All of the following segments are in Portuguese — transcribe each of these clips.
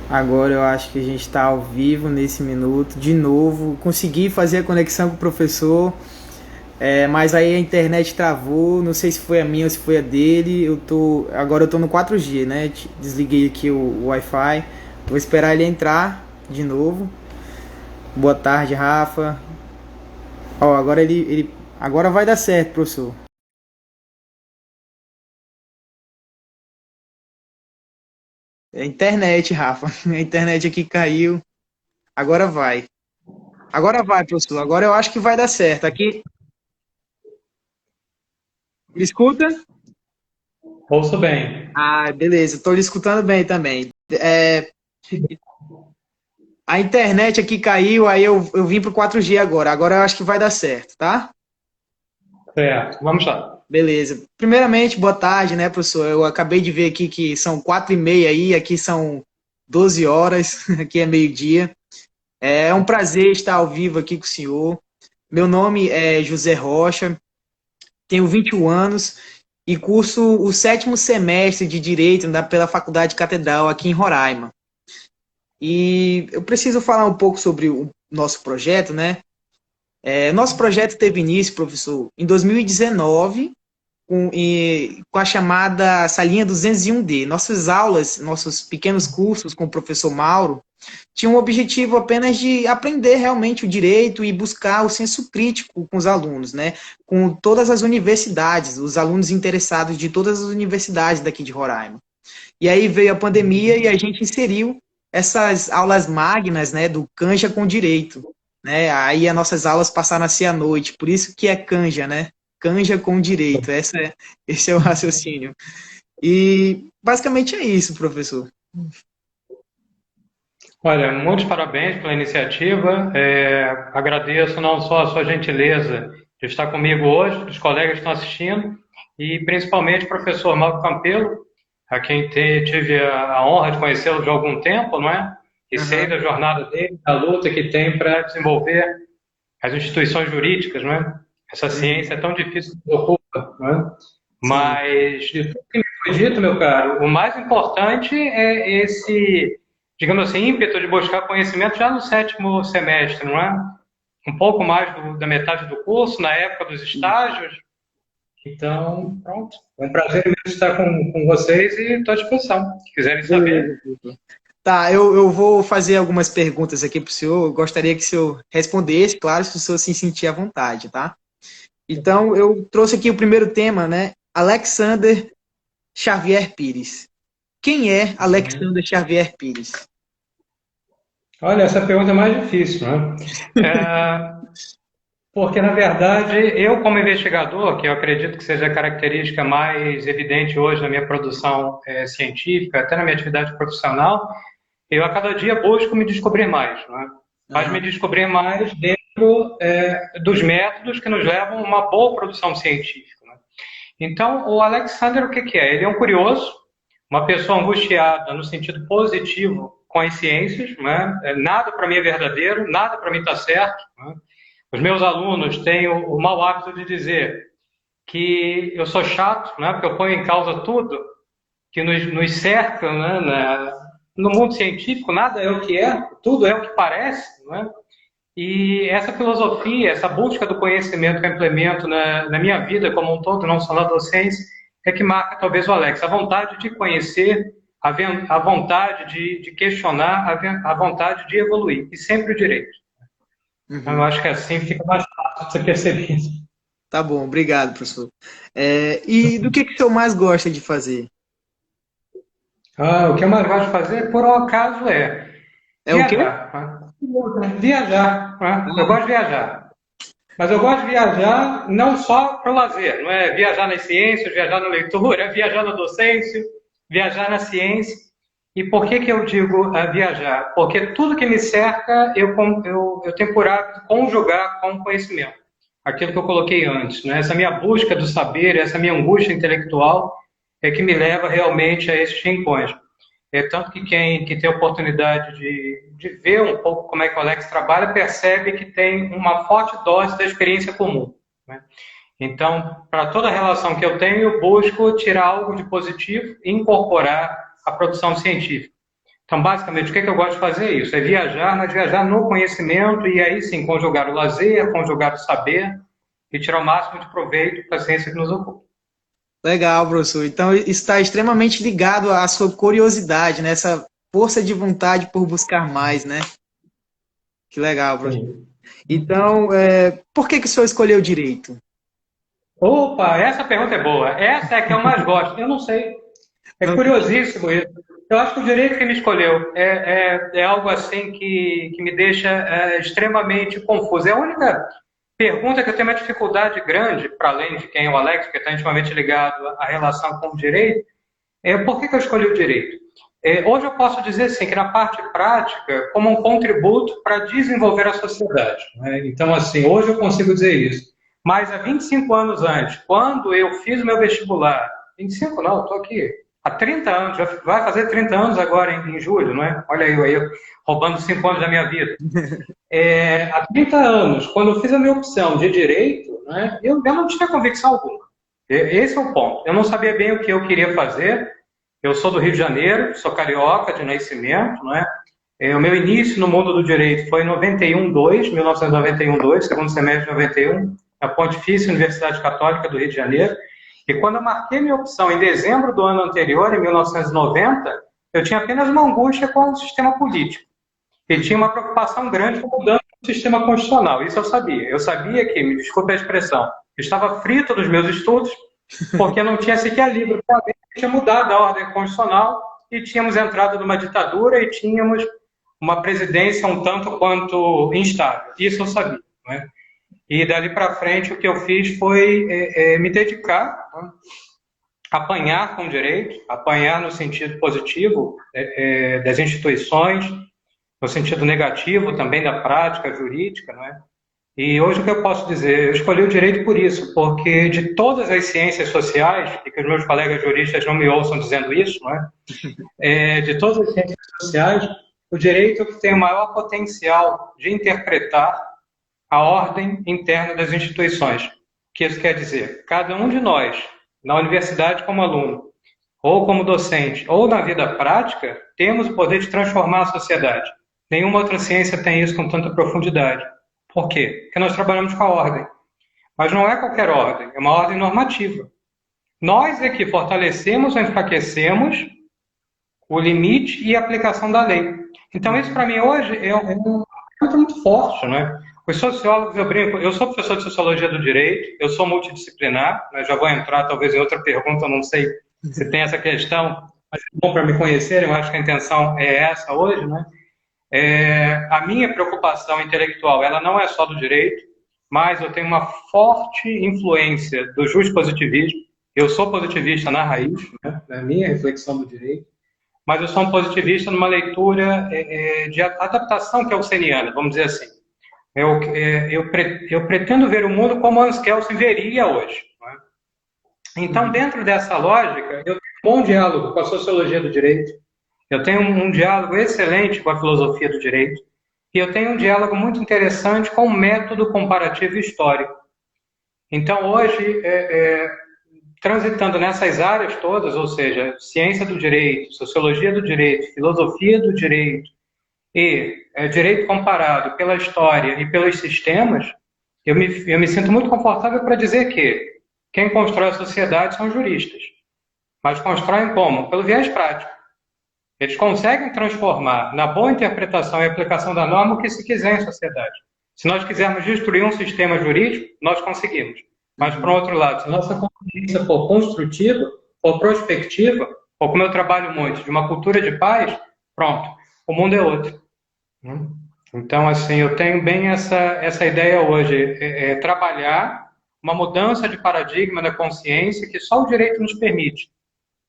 Agora eu acho que a gente está ao vivo nesse minuto, de novo. Consegui fazer a conexão com o professor, mas aí a internet travou. Não sei se foi a minha ou se foi a dele. Agora eu tô no 4G, né? Desliguei aqui o Wi-Fi. Vou esperar ele entrar de novo. Boa tarde, Rafa. Ó, agora vai dar certo, professor. É a internet, Rafa. A internet aqui caiu. Agora vai. Agora vai, professor. Agora eu acho que vai dar certo. Aqui, me escuta? Ouço bem. Ah, beleza. Estou lhe escutando bem também. A internet aqui caiu, aí eu vim pro 4G agora. Agora eu acho que vai dar certo, tá? Certo, vamos lá. Beleza. Primeiramente, boa tarde, né, professor? Eu acabei de ver aqui que são 4h30 aí, aqui são 12 horas, aqui é meio-dia. É um prazer estar ao vivo aqui com o senhor. Meu nome é José Rocha, tenho 21 anos e curso o sétimo semestre de Direito pela Faculdade Catedral aqui em Roraima. E eu preciso falar um pouco sobre o nosso projeto, né? Nosso projeto teve início, professor, em 2019, com a chamada Salinha 201D. Nossas aulas, nossos pequenos cursos com o professor Mauro, tinham o objetivo apenas de aprender realmente o direito e buscar o senso crítico com os alunos, né? Com todas as universidades, os alunos interessados de todas as universidades daqui de Roraima. E aí veio a pandemia e a gente inseriu essas aulas magnas, né, do Canja com Direito, né? Aí as nossas aulas passaram a ser à noite, por isso que é Canja, né? Canja com Direito, esse é o raciocínio. E basicamente é isso, professor. Olha, muitos parabéns pela iniciativa. Agradeço não só a sua gentileza de estar comigo hoje, os colegas que estão assistindo, e principalmente o professor Marco Campelo, a quem tive a honra de conhecê-lo de algum tempo, não é? E sei Aham. da jornada dele, da luta que tem para desenvolver as instituições jurídicas, não é? Essa ciência é Uhum. tão difícil de ocupa, não é? Sim. Mas, de tudo que me foi dito, meu caro, o mais importante é esse, digamos assim, ímpeto de buscar conhecimento já no sétimo semestre, não é? Um pouco mais da metade do curso, na época dos estágios. Então, pronto. É um prazer imenso estar com vocês e estou à disposição. Se quiserem saber. Beleza, professor. Tá, eu vou fazer algumas perguntas aqui para o senhor. Eu gostaria que o senhor respondesse, claro, se o senhor se sentir à vontade, tá? Então, eu trouxe aqui o primeiro tema, né? Alexander Xavier Pires. Quem é Uhum. Alexander Xavier Pires? Olha, essa pergunta é mais difícil, né? É, Porque, na verdade, eu, como investigador, que eu acredito que seja a característica mais evidente hoje na minha produção científica, até na minha atividade profissional, eu a cada dia busco me descobrir mais, né? Mas me Aham. descobrir mais dentro dos métodos que nos levam a uma boa produção científica, né? Então, o Alexander, o que que é? Ele é um curioso, uma pessoa angustiada no sentido positivo com as ciências, né? Nada para mim é verdadeiro, nada para mim está certo, né? Os meus alunos têm o mau hábito de dizer que eu sou chato, né, porque eu ponho em causa tudo que nos cerca, né, no mundo científico, nada é o que é, tudo é o que parece. Né? E essa filosofia, essa busca do conhecimento que eu implemento na minha vida como um todo, não só na docência, é que marca talvez o Alex. A vontade de conhecer, a vontade de questionar, a vontade de evoluir, e sempre o direito. Então, eu Uhum. acho que assim fica mais fácil você perceber isso. Tá bom, obrigado, professor. E do que o senhor mais gosta de fazer? O que eu mais gosto de fazer, por um acaso, é É o quê? viajar. Né? Viajar. Né? Eu Ah, gosto de viajar. Mas eu gosto de viajar não só para o lazer, não é viajar nas ciências, viajar na leitura, é viajar na docência, viajar na ciência. E por que que eu digo viajar? Porque tudo que me cerca eu tenho por hábito conjugar com conhecimento. Aquilo que eu coloquei antes, né? Essa minha busca do saber, essa minha angústia intelectual é que me leva realmente a esses rincões. Tanto que quem que tem a oportunidade de ver um pouco como é que o Alex trabalha, percebe que tem uma forte dose da experiência comum. Né? Então, para toda relação que eu tenho, eu busco tirar algo de positivo e incorporar a produção científica. Então, basicamente, o que eu gosto de fazer é isso, é viajar, mas viajar no conhecimento e aí sim conjugar o lazer, conjugar o saber e tirar o máximo de proveito para a ciência que nos ocupa. Legal, professor. Então, isso está extremamente ligado à sua curiosidade, né? Essa força de vontade por buscar mais, né? Que legal, professor. Sim. Então, por que o senhor escolheu direito? Opa, essa pergunta é boa. Essa é a que eu mais gosto. Eu não sei. É Não- curiosíssimo isso. Eu acho que o direito que me escolheu é algo assim que me deixa extremamente confuso. É a única pergunta que eu tenho uma dificuldade grande, para além de quem é o Alex, que está intimamente ligado à relação com o direito, por que eu escolhi o direito? Hoje eu posso dizer assim, que na parte prática, como um contributo para desenvolver a sociedade. Né? Então, assim, hoje eu consigo dizer isso. Mas há 25 anos antes, quando eu fiz o meu vestibular, 25 não, estou aqui há 30 anos, já vai fazer 30 anos agora em julho, não é? Olha eu aí, roubando 5 anos da minha vida. Há 30 anos, quando eu fiz a minha opção de direito, né, eu não tinha convicção alguma. Esse é o ponto. Eu não sabia bem o que eu queria fazer. Eu sou do Rio de Janeiro, sou carioca de nascimento, não é? O meu início no mundo do direito foi em 1991-2, segundo semestre de 91, na Pontifícia Universidade Católica do Rio de Janeiro. E quando eu marquei minha opção em dezembro do ano anterior, em 1990, eu tinha apenas uma angústia com o sistema político. E tinha uma preocupação grande com mudança do sistema constitucional. Isso eu sabia. Eu sabia que, me desculpe a expressão, eu estava frito dos meus estudos, porque não tinha sequer livro para ler, tinha mudado a ordem constitucional e tínhamos entrado numa ditadura e tínhamos uma presidência um tanto quanto instável. Isso eu sabia. Né? E dali para frente o que eu fiz foi me dedicar, né? Apanhar com direito, apanhar no sentido positivo das instituições, no sentido negativo também da prática jurídica, não é? E hoje o que eu posso dizer? Eu escolhi o direito por isso, porque de todas as ciências sociais, e que os meus colegas juristas não me ouçam dizendo isso, não é? De todas as ciências sociais, o direito tem o maior potencial de interpretar a ordem interna das instituições. O que isso quer dizer? Cada um de nós, na universidade como aluno, ou como docente, ou na vida prática, temos o poder de transformar a sociedade. Nenhuma outra ciência tem isso com tanta profundidade. Por quê? Porque nós trabalhamos com a ordem. Mas não é qualquer ordem, é uma ordem normativa. Nós é que fortalecemos ou enfraquecemos o limite e a aplicação da lei. Então, isso para mim hoje é um ponto muito forte, né? Os sociólogos, eu brinco, eu sou professor de Sociologia do Direito, eu sou multidisciplinar, né? Já vou entrar talvez em outra pergunta, não sei se tem essa questão, mas é bom para me conhecerem, eu acho que a intenção é essa hoje, né? A minha preocupação intelectual, ela não é só do direito, mas eu tenho uma forte influência do justpositivismo. Eu sou positivista na raiz, né, na minha reflexão do direito, mas eu sou um positivista numa leitura de adaptação kelseniana, vamos dizer assim. Eu pretendo ver o mundo como Hans Kelsen veria hoje. Né? Então, dentro dessa lógica, eu tenho um bom diálogo com a sociologia do direito, eu tenho um diálogo excelente com a filosofia do direito e eu tenho um diálogo muito interessante com o método comparativo histórico. Então, hoje, transitando nessas áreas todas, ou seja, ciência do direito, sociologia do direito, filosofia do direito e direito comparado pela história e pelos sistemas, eu me sinto muito confortável para dizer que quem constrói a sociedade são juristas. Mas constroem como? Pelo viés prático. Eles conseguem transformar na boa interpretação e aplicação da norma o que se quiser em sociedade. Se nós quisermos destruir um sistema jurídico, nós conseguimos. Mas, por outro lado, se nossa consciência for construtiva, for prospectiva, ou como eu trabalho muito, de uma cultura de paz, pronto, o mundo é outro. Então, assim, eu tenho bem essa ideia hoje, trabalhar uma mudança de paradigma da consciência que só o direito nos permite,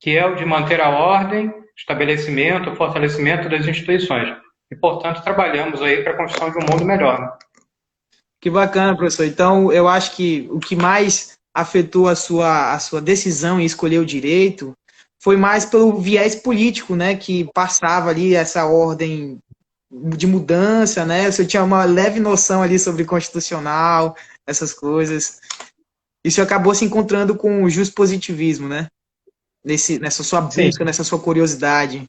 que é o de manter a ordem, estabelecimento, fortalecimento das instituições. E, portanto, trabalhamos aí para a construção de um mundo melhor. Né? Que bacana, professor. Então, eu acho que o que mais afetou a sua decisão em escolher o direito foi mais pelo viés político, né, que passava ali essa ordem de mudança, né? Você tinha uma leve noção ali sobre constitucional, essas coisas. Isso acabou se encontrando com o justpositivismo, né? Nessa sua busca, Sim. nessa sua curiosidade.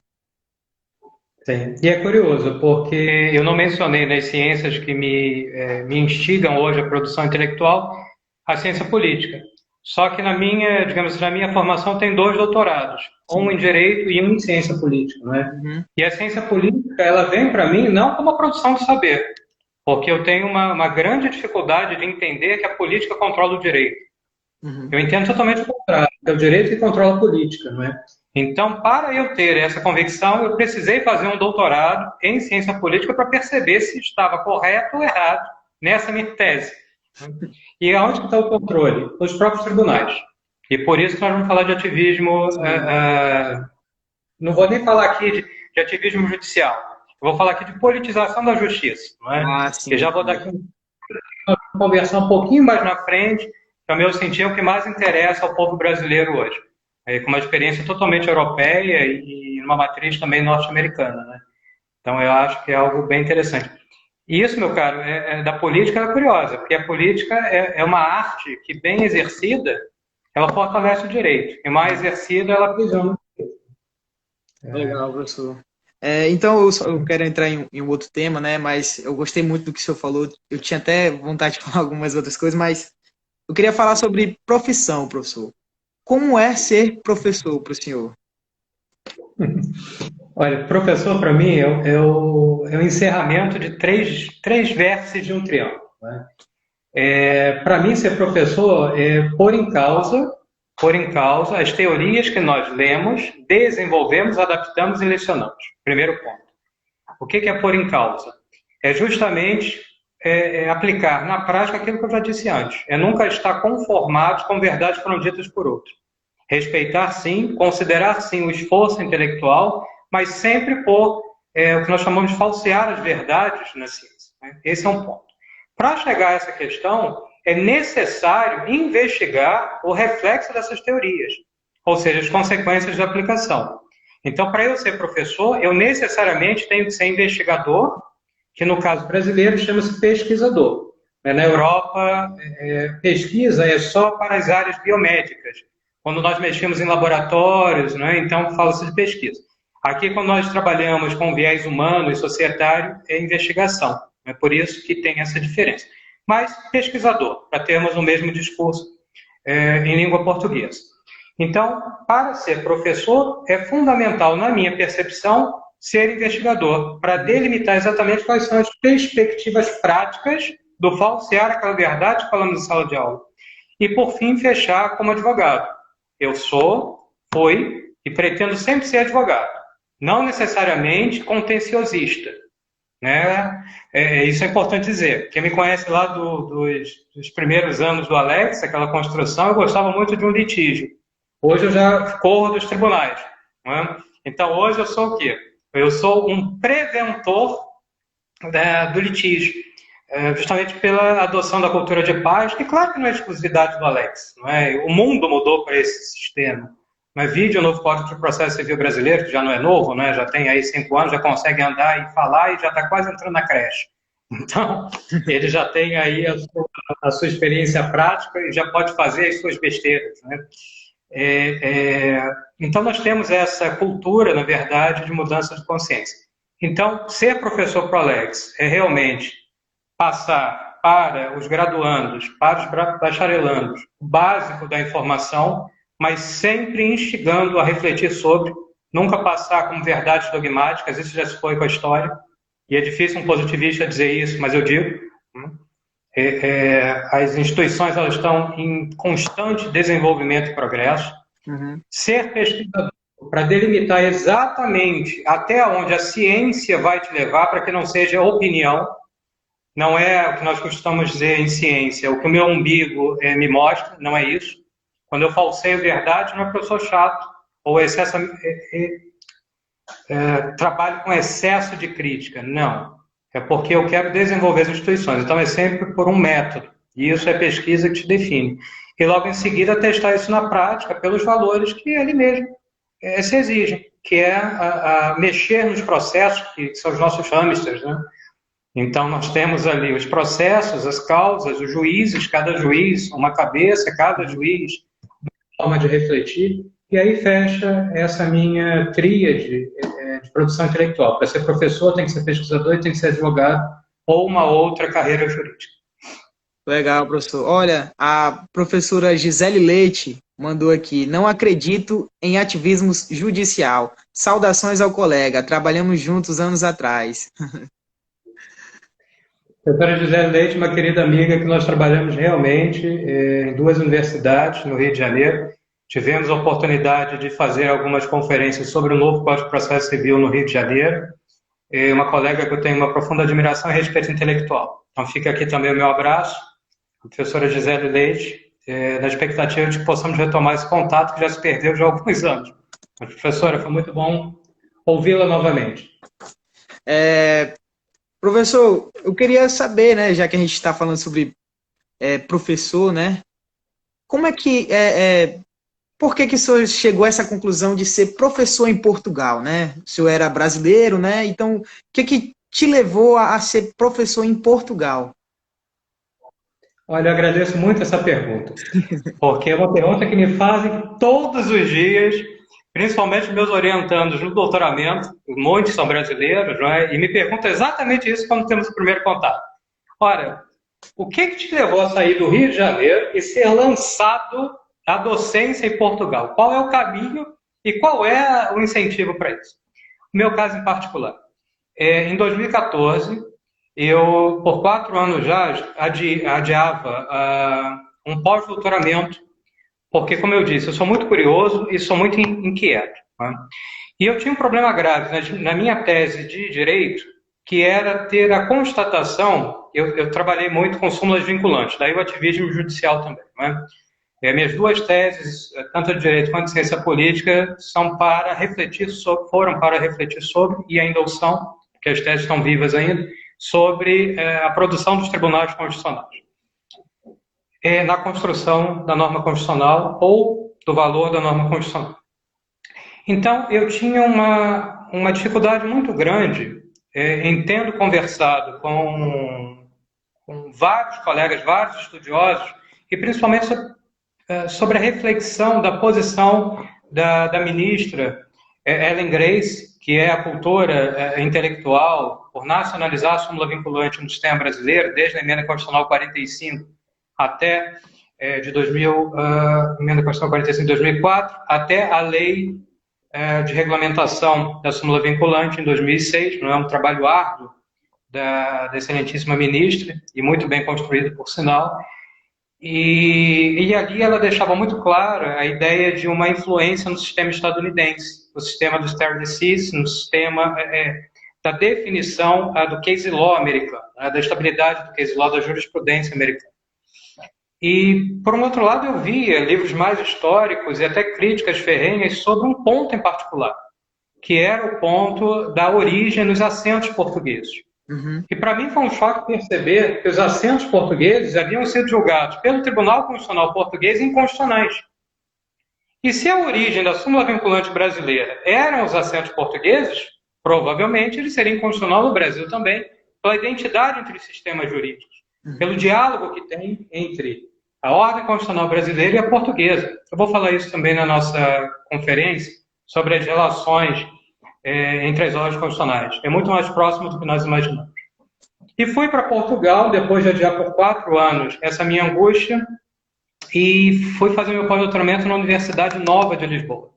Sim. E é curioso, porque eu não mencionei nas ciências que me instigam hoje a produção intelectual a ciência política. Só que na minha, digamos assim, na minha formação tem dois doutorados, um Sim. em direito e um em ciência política, não é? Uhum. E a ciência política, ela vem para mim não como a produção de saber, porque eu tenho uma grande dificuldade de entender que a política controla o direito. Uhum. Eu entendo totalmente o contrário, que é o direito que controla a política, não é? Então, para eu ter essa convicção, eu precisei fazer um doutorado em ciência política para perceber se estava correto ou errado nessa minha tese. E aonde que está o controle? Nos próprios tribunais. E por isso que nós vamos falar de ativismo. Sim. Não vou nem falar aqui de ativismo judicial. Eu vou falar aqui de politização da justiça. Não é? Ah, E já sim. vou dar aqui conversar um pouquinho mais na frente, que, ao meu sentir, é o que mais interessa ao povo brasileiro hoje. Com uma experiência totalmente europeia e uma matriz também norte-americana. Né? Então, eu acho que é algo bem interessante. E isso, meu caro, da política é curiosa, porque a política é uma arte que, bem exercida, ela fortalece o direito, e mal exercida, ela aprisiona. Legal, professor. Então, eu quero entrar em um outro tema, né? Mas eu gostei muito do que o senhor falou. Eu tinha até vontade de falar algumas outras coisas, mas eu queria falar sobre profissão, professor. Como é ser professor para o senhor? Olha, professor, para mim, é o encerramento de três vértices de um triângulo. Né? Para mim, ser professor é pôr em causa as teorias que nós lemos, desenvolvemos, adaptamos e lecionamos. Primeiro ponto. O que é pôr em causa? É justamente aplicar na prática aquilo que eu já disse antes. É nunca estar conformado com verdades que foram ditas por outros. Respeitar, sim, considerar, sim, o esforço intelectual, mas sempre por o que nós chamamos de falsear as verdades na ciência. Né? Esse é um ponto. Para chegar a essa questão, é necessário investigar o reflexo dessas teorias, ou seja, as consequências da aplicação. Então, para eu ser professor, eu necessariamente tenho que ser investigador, que no caso brasileiro chama-se pesquisador. Na Europa, pesquisa é só para as áreas biomédicas. Quando nós mexemos em laboratórios, né, então fala-se de pesquisa. Aqui, quando nós trabalhamos com viés humano e societário, é investigação. É por isso que tem essa diferença. Mas pesquisador, para termos o mesmo discurso em língua portuguesa. Então, para ser professor, é fundamental, na minha percepção, ser investigador, para delimitar exatamente quais são as perspectivas práticas do falsear aquela verdade que falamos em sala de aula. E, por fim, fechar como advogado. Eu fui e pretendo sempre ser advogado. Não necessariamente contenciosista. Né? Isso é importante dizer. Quem me conhece lá dos primeiros anos do Alex, aquela construção, eu gostava muito de um litígio. Hoje eu já corro dos tribunais. Né? Então, hoje eu sou o quê? Eu sou um preventor do litígio, justamente pela adoção da cultura de paz, que claro que não é exclusividade do Alex. Não é? O mundo mudou para esse sistema. Mas vide o novo Código de Processo Civil Brasileiro, que já não é novo, né? Já tem aí 5 anos, já consegue andar e falar e já está quase entrando na creche. Então, ele já tem aí a sua experiência prática e já pode fazer as suas besteiras. Né? Então, nós temos essa cultura, na verdade, de mudança de consciência. Então, ser professor pro Alex é realmente passar para os graduandos, para os bacharelandos, o básico da informação, mas sempre instigando a refletir sobre, nunca passar como verdades dogmáticas, isso já se foi com a história, e é difícil um positivista dizer isso, mas eu digo, as instituições elas estão em constante desenvolvimento e progresso. Uhum. Ser pesquisador para delimitar exatamente até onde a ciência vai te levar, para que não seja opinião, não é o que nós costumamos dizer em ciência, o que o meu umbigo me mostra, não é isso. Quando eu falseio verdade, não é porque eu sou chato, ou trabalho com excesso de crítica, não. É porque eu quero desenvolver as instituições, então é sempre por um método, e isso é pesquisa que te define. E logo em seguida testar isso na prática, pelos valores que ele mesmo se exigem, que é a mexer nos processos, que são os nossos hamsters, né? Então, nós temos ali os processos, as causas, os juízes, cada juiz, uma cabeça, cada juiz, uma forma de refletir, e aí fecha essa minha tríade de produção intelectual. Para ser professor, tem que ser pesquisador e tem que ser advogado ou uma outra carreira jurídica. Legal, professor. Olha, a professora Gisele Leite mandou aqui: não acredito em ativismo judicial. Saudações ao colega, trabalhamos juntos anos atrás. Doutora Gisele Leite, uma querida amiga que nós trabalhamos realmente em duas universidades no Rio de Janeiro. Tivemos a oportunidade de fazer algumas conferências sobre o novo Código de Processo Civil no Rio de Janeiro. Uma colega que eu tenho uma profunda admiração e respeito intelectual. Então fica aqui também o meu abraço, a professora Gisele Leite, na expectativa de que possamos retomar esse contato que já se perdeu já há alguns anos. Mas, professora, foi muito bom ouvi-la novamente. Professor, eu queria saber, né, já que a gente está falando sobre professor, né, como é que por que o senhor chegou a essa conclusão de ser professor em Portugal, né? O senhor era brasileiro, né? Então, o que te levou a ser professor em Portugal? Olha, eu agradeço muito essa pergunta, porque é uma pergunta que me fazem todos os dias, principalmente meus orientandos no doutoramento, muitos são brasileiros, não é? E me perguntam exatamente isso quando temos o primeiro contato. Ora, o que te levou a sair do Rio de Janeiro e ser lançado à docência em Portugal? Qual é o caminho e qual é o incentivo para isso? No meu caso em particular, em 2014, eu, por 4 anos já, adiava um pós-doutoramento, porque, como eu disse, eu sou muito curioso e sou muito inquieto. Né? E eu tinha um problema grave na minha tese de Direito, que era ter a constatação, eu trabalhei muito com súmulas vinculantes, daí o ativismo judicial também. Né? Minhas duas teses, tanto de Direito quanto de Ciência Política, foram para refletir sobre, e ainda o são, porque as teses estão vivas ainda, sobre a produção dos tribunais constitucionais. Na construção da norma constitucional ou do valor da norma constitucional. Então, eu tinha uma dificuldade muito grande em tendo conversado com vários colegas, vários estudiosos, e principalmente sobre a reflexão da posição da ministra Ellen Grace, que é a cultora intelectual por nacionalizar a súmula vinculante no sistema brasileiro, desde a emenda constitucional 45 até emenda constitucional 45 de 2004, até a lei de regulamentação da súmula vinculante em 2006, não é um trabalho árduo da excelentíssima ministra, e muito bem construído, por sinal. E ali ela deixava muito clara a ideia de uma influência no sistema estadunidense, no sistema do stare decisis, no sistema da definição do case law americano, da estabilidade do case law, da jurisprudência americana. E, por um outro lado, eu via livros mais históricos e até críticas ferrenhas sobre um ponto em particular, que era o ponto da origem dos acentos portugueses. Uhum. E para mim foi um choque perceber que os acentos portugueses haviam sido julgados pelo Tribunal Constitucional Português inconstitucionais. E se a origem da súmula vinculante brasileira eram os acentos portugueses, provavelmente ele seria inconstitucional no Brasil também, pela identidade entre os sistemas jurídicos, pelo diálogo que tem entre a ordem constitucional brasileira e a portuguesa. Eu vou falar isso também na nossa conferência sobre as relações entre as ordens constitucionais. É muito mais próximo do que nós imaginamos. E fui para Portugal, depois de adiar por 4 anos essa minha angústia, e fui fazer meu pós-doutoramento na Universidade Nova de Lisboa.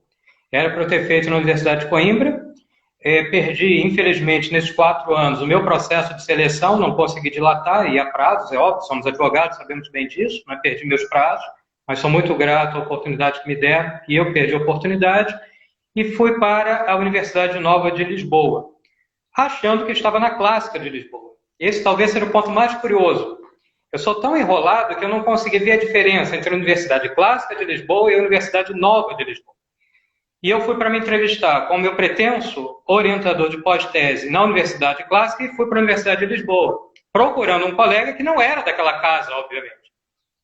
Era para eu ter feito na Universidade de Coimbra. Perdi, infelizmente, nesses 4 anos, o meu processo de seleção, não consegui dilatar, e a prazos, é óbvio, somos advogados, sabemos bem disso, né? Perdi meus prazos, mas sou muito grato à oportunidade que me deram, e eu perdi a oportunidade, e fui para a Universidade Nova de Lisboa, achando que estava na Clássica de Lisboa. Esse talvez seja o ponto mais curioso. Eu sou tão enrolado que eu não consegui ver a diferença entre a Universidade Clássica de Lisboa e a Universidade Nova de Lisboa. E eu fui para me entrevistar com o meu pretenso orientador de pós-tese na Universidade Clássica e fui para a Universidade de Lisboa, procurando um colega que não era daquela casa, obviamente.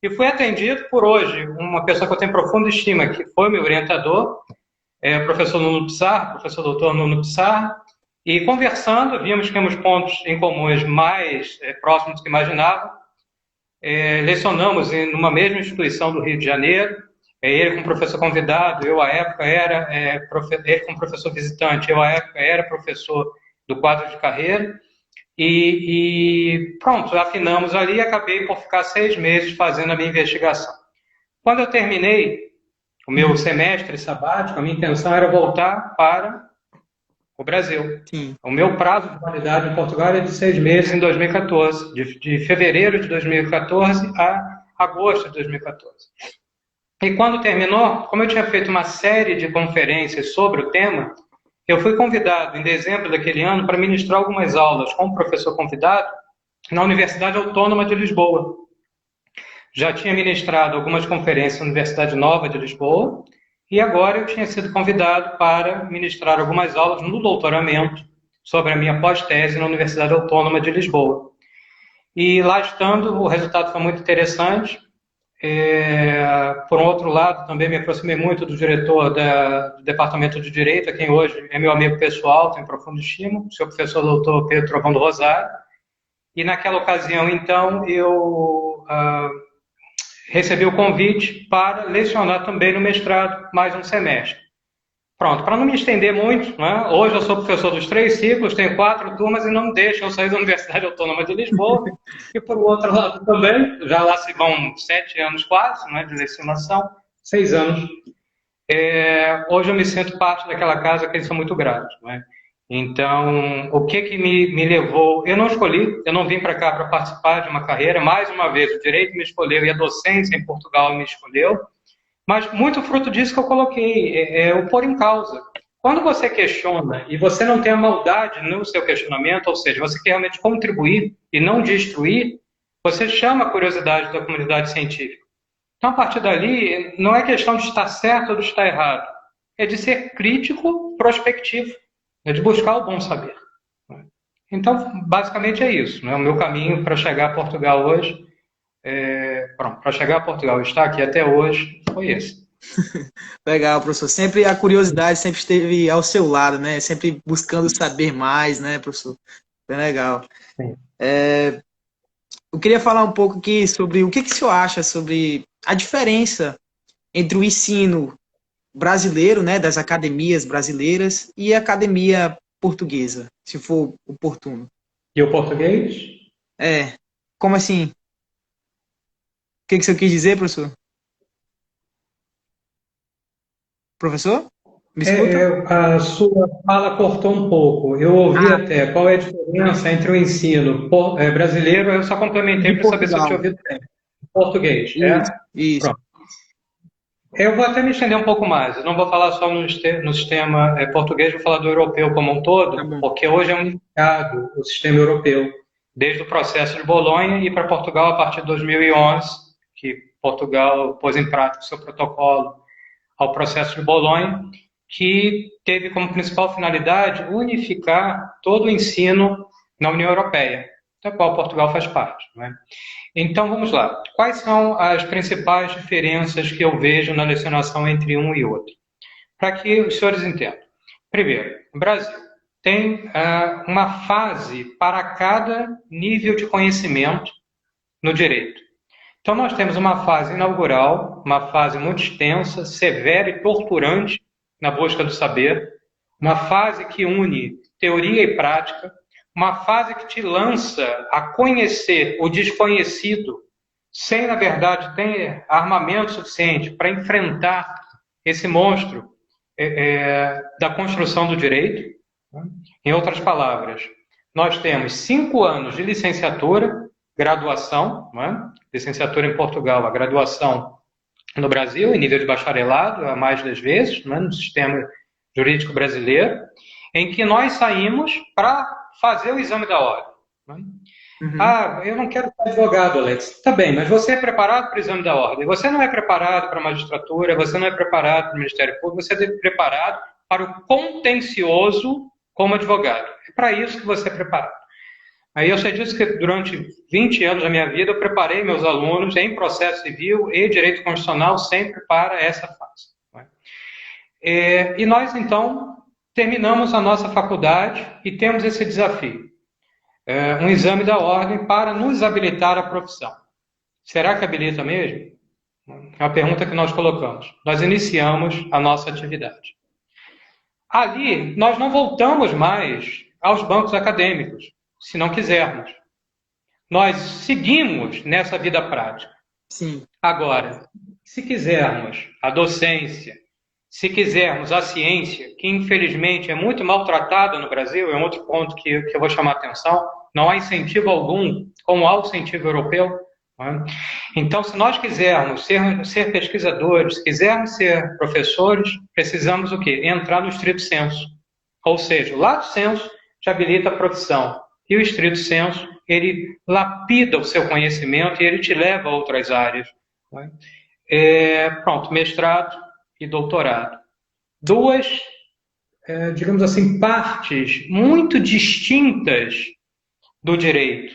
E fui atendido por hoje uma pessoa que eu tenho profunda estima, que foi meu orientador, o professor Nuno Pissarro, professor doutor Nuno Pissarro, e conversando, vimos que temos pontos em comuns mais próximos do que imaginava. Lecionamos em uma mesma instituição do Rio de Janeiro, ele como professor convidado, eu à época era ele como professor visitante, eu à época era professor do quadro de carreira, e pronto, afinamos ali e acabei por ficar 6 meses fazendo a minha investigação. Quando eu terminei o meu semestre sabático, a minha intenção era voltar para o Brasil. Sim. O meu prazo de validade em Portugal é de 6 meses em 2014, de fevereiro de 2014 a agosto de 2014. E quando terminou, como eu tinha feito uma série de conferências sobre o tema, eu fui convidado em dezembro daquele ano para ministrar algumas aulas como professor convidado na Universidade Autônoma de Lisboa. Já tinha ministrado algumas conferências na Universidade Nova de Lisboa e agora eu tinha sido convidado para ministrar algumas aulas no doutoramento sobre a minha pós-tese na Universidade Autônoma de Lisboa. E lá estando, o resultado foi muito interessante. Por um outro lado, também me aproximei muito do diretor do Departamento de Direito, a quem hoje é meu amigo pessoal, tenho profundo estima, o seu professor doutor Pedro Trovão do Rosário. E naquela ocasião, então, eu recebi o convite para lecionar também no mestrado mais um semestre. Pronto, para não me estender muito, né? Hoje eu sou professor dos 3 ciclos, tenho 4 turmas e não me deixam sair da Universidade Autônoma de Lisboa. E por outro lado também, já lá se vão 7 anos quase, né, de lecionação, 6 anos. Hoje eu me sinto parte daquela casa que eles são muito gratos, né? Então, o que me levou... Eu não escolhi, eu não vim para cá para participar de uma carreira. Mais uma vez, o direito me escolheu e a docência em Portugal me escolheu. Mas muito fruto disso que eu coloquei, o pôr em causa. Quando você questiona e você não tem a maldade no seu questionamento, ou seja, você quer realmente contribuir e não destruir, você chama a curiosidade da comunidade científica. Então, a partir dali, não é questão de estar certo ou de estar errado. É de ser crítico, prospectivo. É de buscar o bom saber. Então, basicamente é isso. Né? O meu caminho para chegar a Portugal hoje, para chegar a Portugal e estar aqui até hoje, foi esse. Legal, professor. Sempre a curiosidade sempre esteve ao seu lado, né? Sempre buscando saber mais, né, professor? Bem legal. Eu queria falar um pouco aqui sobre o que o senhor acha sobre a diferença entre o ensino brasileiro, né, das academias brasileiras e a academia portuguesa, se for oportuno. E o português? Como assim? O que o senhor quis dizer, professor? Professor? Me escuta? A sua fala cortou um pouco. Eu ouvi até. Qual é a diferença entre o ensino brasileiro? Eu só complementei para saber se eu tinha ouvido bem. Português, Isso. Pronto. Eu vou até me estender um pouco mais. Eu não vou falar só no sistema português, vou falar do europeu como um todo, porque hoje é unificado o sistema europeu, desde o processo de Bolonha e para Portugal a partir de 2011, que Portugal pôs em prática o seu protocolo ao processo de Bolonha, que teve como principal finalidade unificar todo o ensino na União Europeia, da qual Portugal faz parte, né? Então, vamos lá. Quais são as principais diferenças que eu vejo na lecionação entre um e outro? Para que os senhores entendam. Primeiro, o Brasil tem uma fase para cada nível de conhecimento no direito. Então, nós temos uma fase inaugural, uma fase muito extensa, severa e torturante na busca do saber, uma fase que une teoria e prática, uma fase que te lança a conhecer o desconhecido, sem, na verdade, ter armamento suficiente para enfrentar esse monstro da construção do direito. Em outras palavras, nós temos 5 anos de licenciatura, graduação, licenciatura em Portugal, a graduação no Brasil, em nível de bacharelado, a mais das vezes, no sistema jurídico brasileiro, em que nós saímos para fazer o exame da ordem. Eu não quero ser advogado, Alex. Tá bem, mas você é preparado para o exame da ordem. Você não é preparado para a magistratura, você não é preparado para o Ministério Público, você é preparado para o contencioso como advogado. É para isso que você é preparado. Aí eu sei disso que durante 20 anos da minha vida eu preparei meus alunos em processo civil e direito constitucional sempre para essa fase. E nós, então, terminamos a nossa faculdade e temos esse desafio. Um exame da ordem para nos habilitar à profissão. Será que habilita mesmo? É a pergunta que nós colocamos. Nós iniciamos a nossa atividade. Ali, nós não voltamos mais aos bancos acadêmicos, se não quisermos. Nós seguimos nessa vida prática. Sim. Agora, se quisermos a docência, se quisermos a ciência, que infelizmente é muito maltratada no Brasil, é um outro ponto que eu vou chamar a atenção, não há incentivo algum, como há o incentivo europeu. Né? Então, se nós quisermos ser pesquisadores, quisermos ser professores, precisamos o quê? Entrar no estrito sensu. Ou seja, o lato sensu te habilita a profissão. E o estrito sensu, ele lapida o seu conhecimento e ele te leva a outras áreas. Né? Pronto, mestrado e doutorado. Duas, digamos assim, partes muito distintas do direito,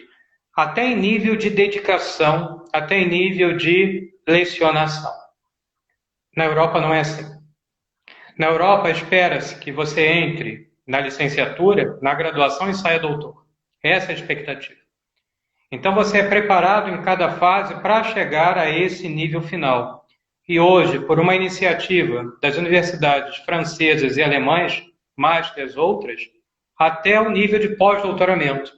até em nível de dedicação, até em nível de lecionação. Na Europa não é assim. Na Europa espera-se que você entre na licenciatura, na graduação e saia doutor. Essa é a expectativa. Então você é preparado em cada fase para chegar a esse nível final. E hoje, por uma iniciativa das universidades francesas e alemãs, mais que as outras, até o nível de pós-doutoramento.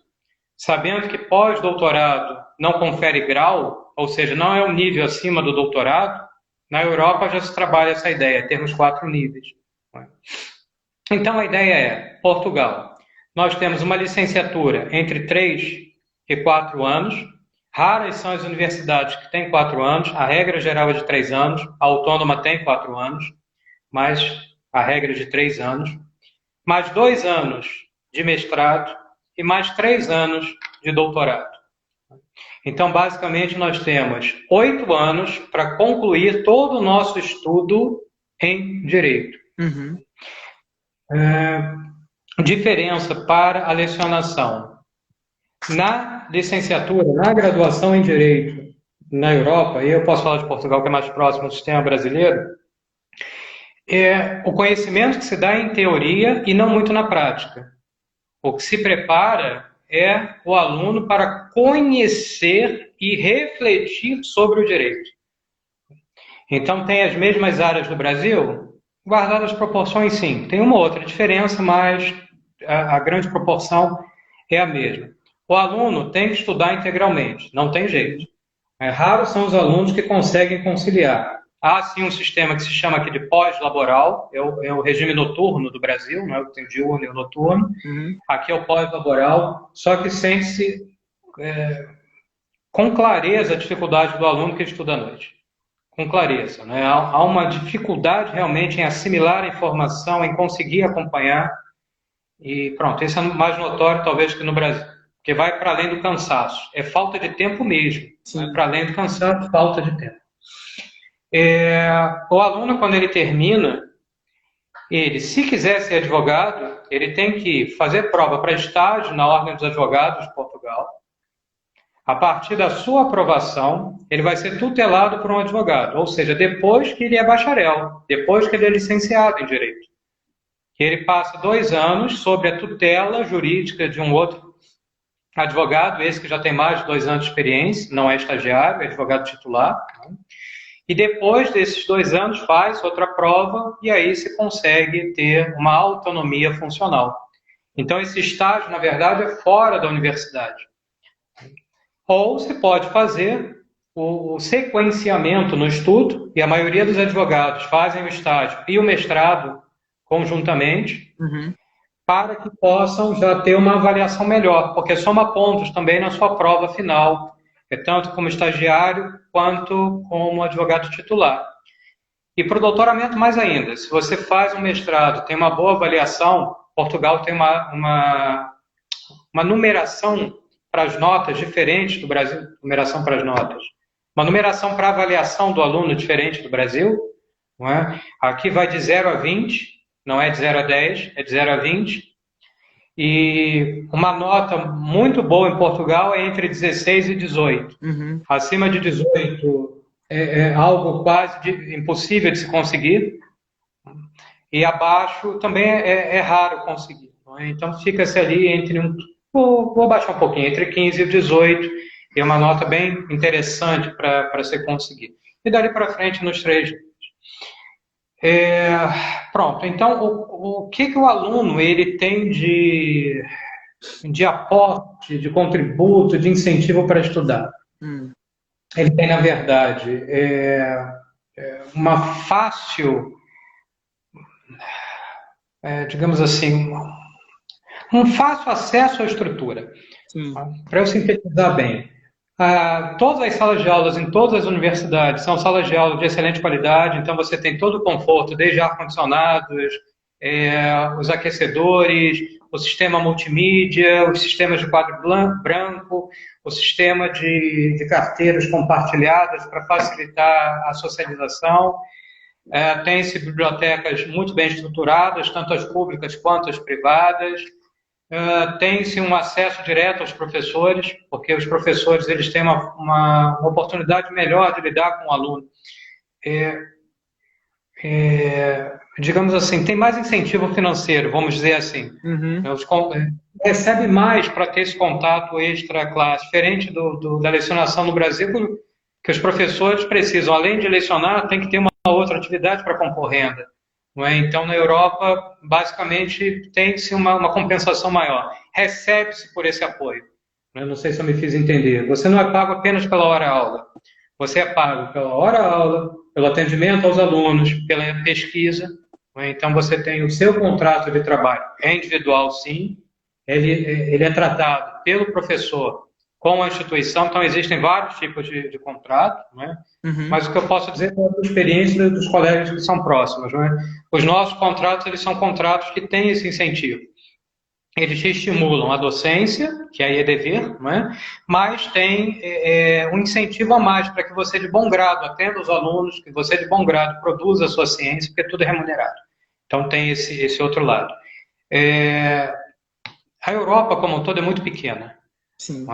Sabendo que pós-doutorado não confere grau, ou seja, não é um nível acima do doutorado, na Europa já se trabalha essa ideia, termos 4 níveis. Então a ideia é, Portugal, nós temos uma licenciatura entre 3 e 4 anos, raras são as universidades que têm 4 anos, a regra geral é de 3 anos, a autônoma tem 4 anos, mas a regra é de 3 anos, mais 2 anos de mestrado e mais 3 anos de doutorado. Então, basicamente, nós temos 8 anos para concluir todo o nosso estudo em direito. Uhum. Diferença para a lecionação. Na licenciatura, na graduação em direito na Europa, e eu posso falar de Portugal, que é mais próximo do sistema brasileiro, o conhecimento que se dá em teoria e não muito na prática. O que se prepara é o aluno para conhecer e refletir sobre o direito. Então, tem as mesmas áreas do Brasil? Guardadas as proporções, sim. Tem uma outra diferença, mas a grande proporção é a mesma. O aluno tem que estudar integralmente, não tem jeito. Raros são os alunos que conseguem conciliar. Há, sim, um sistema que se chama aqui de pós-laboral, é o regime noturno do Brasil, não é? Tem o diurno e o noturno. Uhum. Aqui é o pós-laboral, só que sente-se com clareza a dificuldade do aluno que estuda à noite. Com clareza. Né? Há uma dificuldade realmente em assimilar a informação, em conseguir acompanhar. E pronto, isso é mais notório talvez que no Brasil, porque vai para além do cansaço. É falta de tempo mesmo. Vai para além do cansaço, falta de tempo. O aluno, quando ele termina, ele, se quiser ser advogado, ele tem que fazer prova para estágio na Ordem dos Advogados de Portugal. A partir da sua aprovação, ele vai ser tutelado por um advogado, ou seja, depois que ele é bacharel, depois que ele é licenciado em Direito. Ele passa 2 anos sob a tutela jurídica de um outro advogado, esse que já tem mais de 2 anos de experiência, não é estagiário, é advogado titular. E depois desses 2 anos faz outra prova e aí se consegue ter uma autonomia funcional. Então esse estágio, na verdade, é fora da universidade. Ou se pode fazer o sequenciamento no estudo, e a maioria dos advogados fazem o estágio e o mestrado conjuntamente, para que possam já ter uma avaliação melhor, porque soma pontos também na sua prova final, tanto como estagiário quanto como advogado titular. E para o doutoramento mais ainda, se você faz um mestrado, tem uma boa avaliação, Portugal tem uma numeração para as notas diferente do Brasil, numeração para as notas. Uma numeração para avaliação do aluno diferente do Brasil. Não é? Aqui vai de 0 a 20, não é de 0 a 10, é de 0 a 20. E uma nota muito boa em Portugal é entre 16 e 18. Acima de 18 é algo quase impossível de se conseguir. E abaixo também é raro conseguir. Não é? Então fica-se ali entre vou baixar um pouquinho, entre 15 e 18, é uma nota bem interessante para se conseguir. e dali para frente nos 3 níveis. Pronto, então o que o aluno ele tem de aporte, de contributo, de incentivo para estudar? Ele tem, na verdade, uma fácil, digamos assim, um fácil acesso à estrutura. Para eu sintetizar bem, todas as salas de aulas em todas as universidades são salas de aula de excelente qualidade, então você tem todo o conforto, desde ar-condicionados, os aquecedores, o sistema multimídia, os sistemas de quadro branco, o sistema de carteiras compartilhadas para facilitar a socialização. Tem-se bibliotecas muito bem estruturadas, tanto as públicas quanto as privadas. Tem-se um acesso direto aos professores, porque os professores eles têm uma oportunidade melhor de lidar com o aluno. Digamos assim, tem mais incentivo financeiro, vamos dizer assim. Recebe mais para ter esse contato extra-classe, diferente da lecionação no Brasil, que os professores precisam, além de lecionar, tem que ter uma outra atividade para compor renda. Não é? Então, na Europa, basicamente, tem-se uma compensação maior. Recebe-se por esse apoio. Eu não sei se eu me fiz entender. Você não é pago apenas pela hora-aula. Você é pago pela hora-aula, pelo atendimento aos alunos, pela pesquisa. Não é? Então, você tem o seu contrato de trabalho. É individual, sim. Ele é tratado pelo professor com a instituição. Então, existem vários tipos de contrato, não é? Mas o que eu posso dizer é a experiência dos colegas que são próximos. Não é? Os nossos contratos, eles são contratos que têm esse incentivo. Eles estimulam a docência, que aí é dever, não é? Mas tem um incentivo a mais para que você, de bom grado, atenda os alunos, que você, de bom grado, produza a sua ciência, porque tudo é remunerado. Então, tem esse outro lado. A Europa, como um todo, é muito pequena. Sim.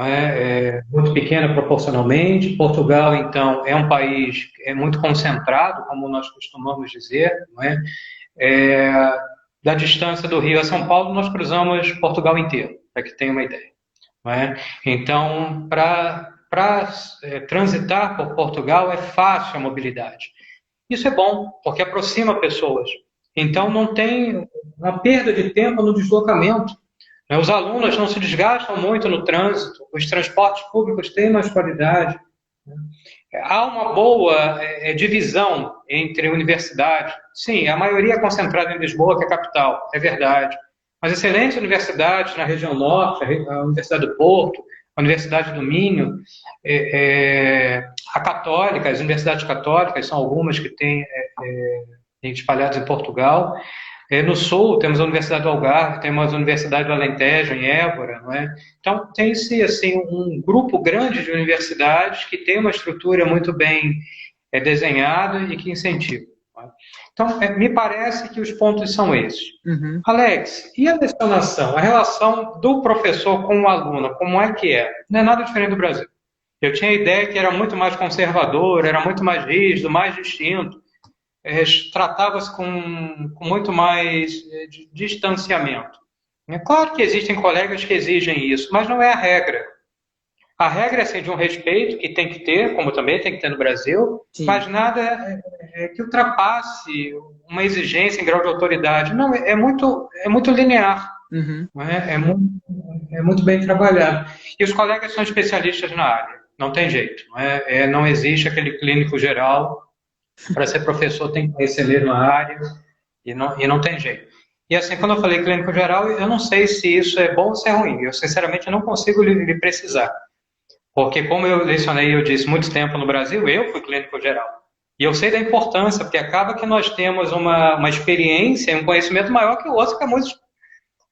Muito pequena proporcionalmente. Portugal, então, é um país muito concentrado, como nós costumamos dizer. Não é? Da distância do Rio a São Paulo, nós cruzamos Portugal inteiro, para que tenha uma ideia. Não é? Então, para transitar por Portugal é fácil a mobilidade. Isso é bom, porque aproxima pessoas. Então, não tem uma perda de tempo no deslocamento. Os alunos não se desgastam muito no trânsito, os transportes públicos têm mais qualidade. Há uma boa divisão entre universidades. Sim, a maioria é concentrada em Lisboa, que é a capital, é verdade. Mas excelentes universidades na região norte, a Universidade do Porto, a Universidade do Minho, a Católica, as universidades católicas, são algumas que têm espalhadas em Portugal. No sul, temos a Universidade do Algarve, temos a Universidade do Alentejo, em Évora, não é? Então, tem-se assim, um grupo grande de universidades que tem uma estrutura muito bem desenhada e que incentiva. É? Então, me parece que os pontos são esses. Alex, e a lecionação? A relação do professor com o aluno, como é que é? Não é nada diferente do Brasil. Eu tinha a ideia que era muito mais conservador, era muito mais rígido, mais distinto. Tratava-se com muito mais de distanciamento. É claro que existem colegas que exigem isso, mas não é a regra. A regra é assim, de um respeito que tem que ter, como também tem que ter no Brasil, sim, mas nada que ultrapasse uma exigência em grau de autoridade. Não, é muito linear. Não é? É muito bem trabalhado. E os colegas são especialistas na área, não tem jeito. Não existe aquele clínico geral. Para ser professor tem que conhecer mesmo a área e não tem jeito. E assim, quando eu falei clínico geral, eu não sei se isso é bom ou se é ruim. Eu, sinceramente, não consigo lhe precisar. Porque como eu lecionei, eu disse, muito tempo no Brasil, eu fui clínico geral. E eu sei da importância, porque acaba que nós temos uma experiência, um conhecimento maior que o outro, que é muito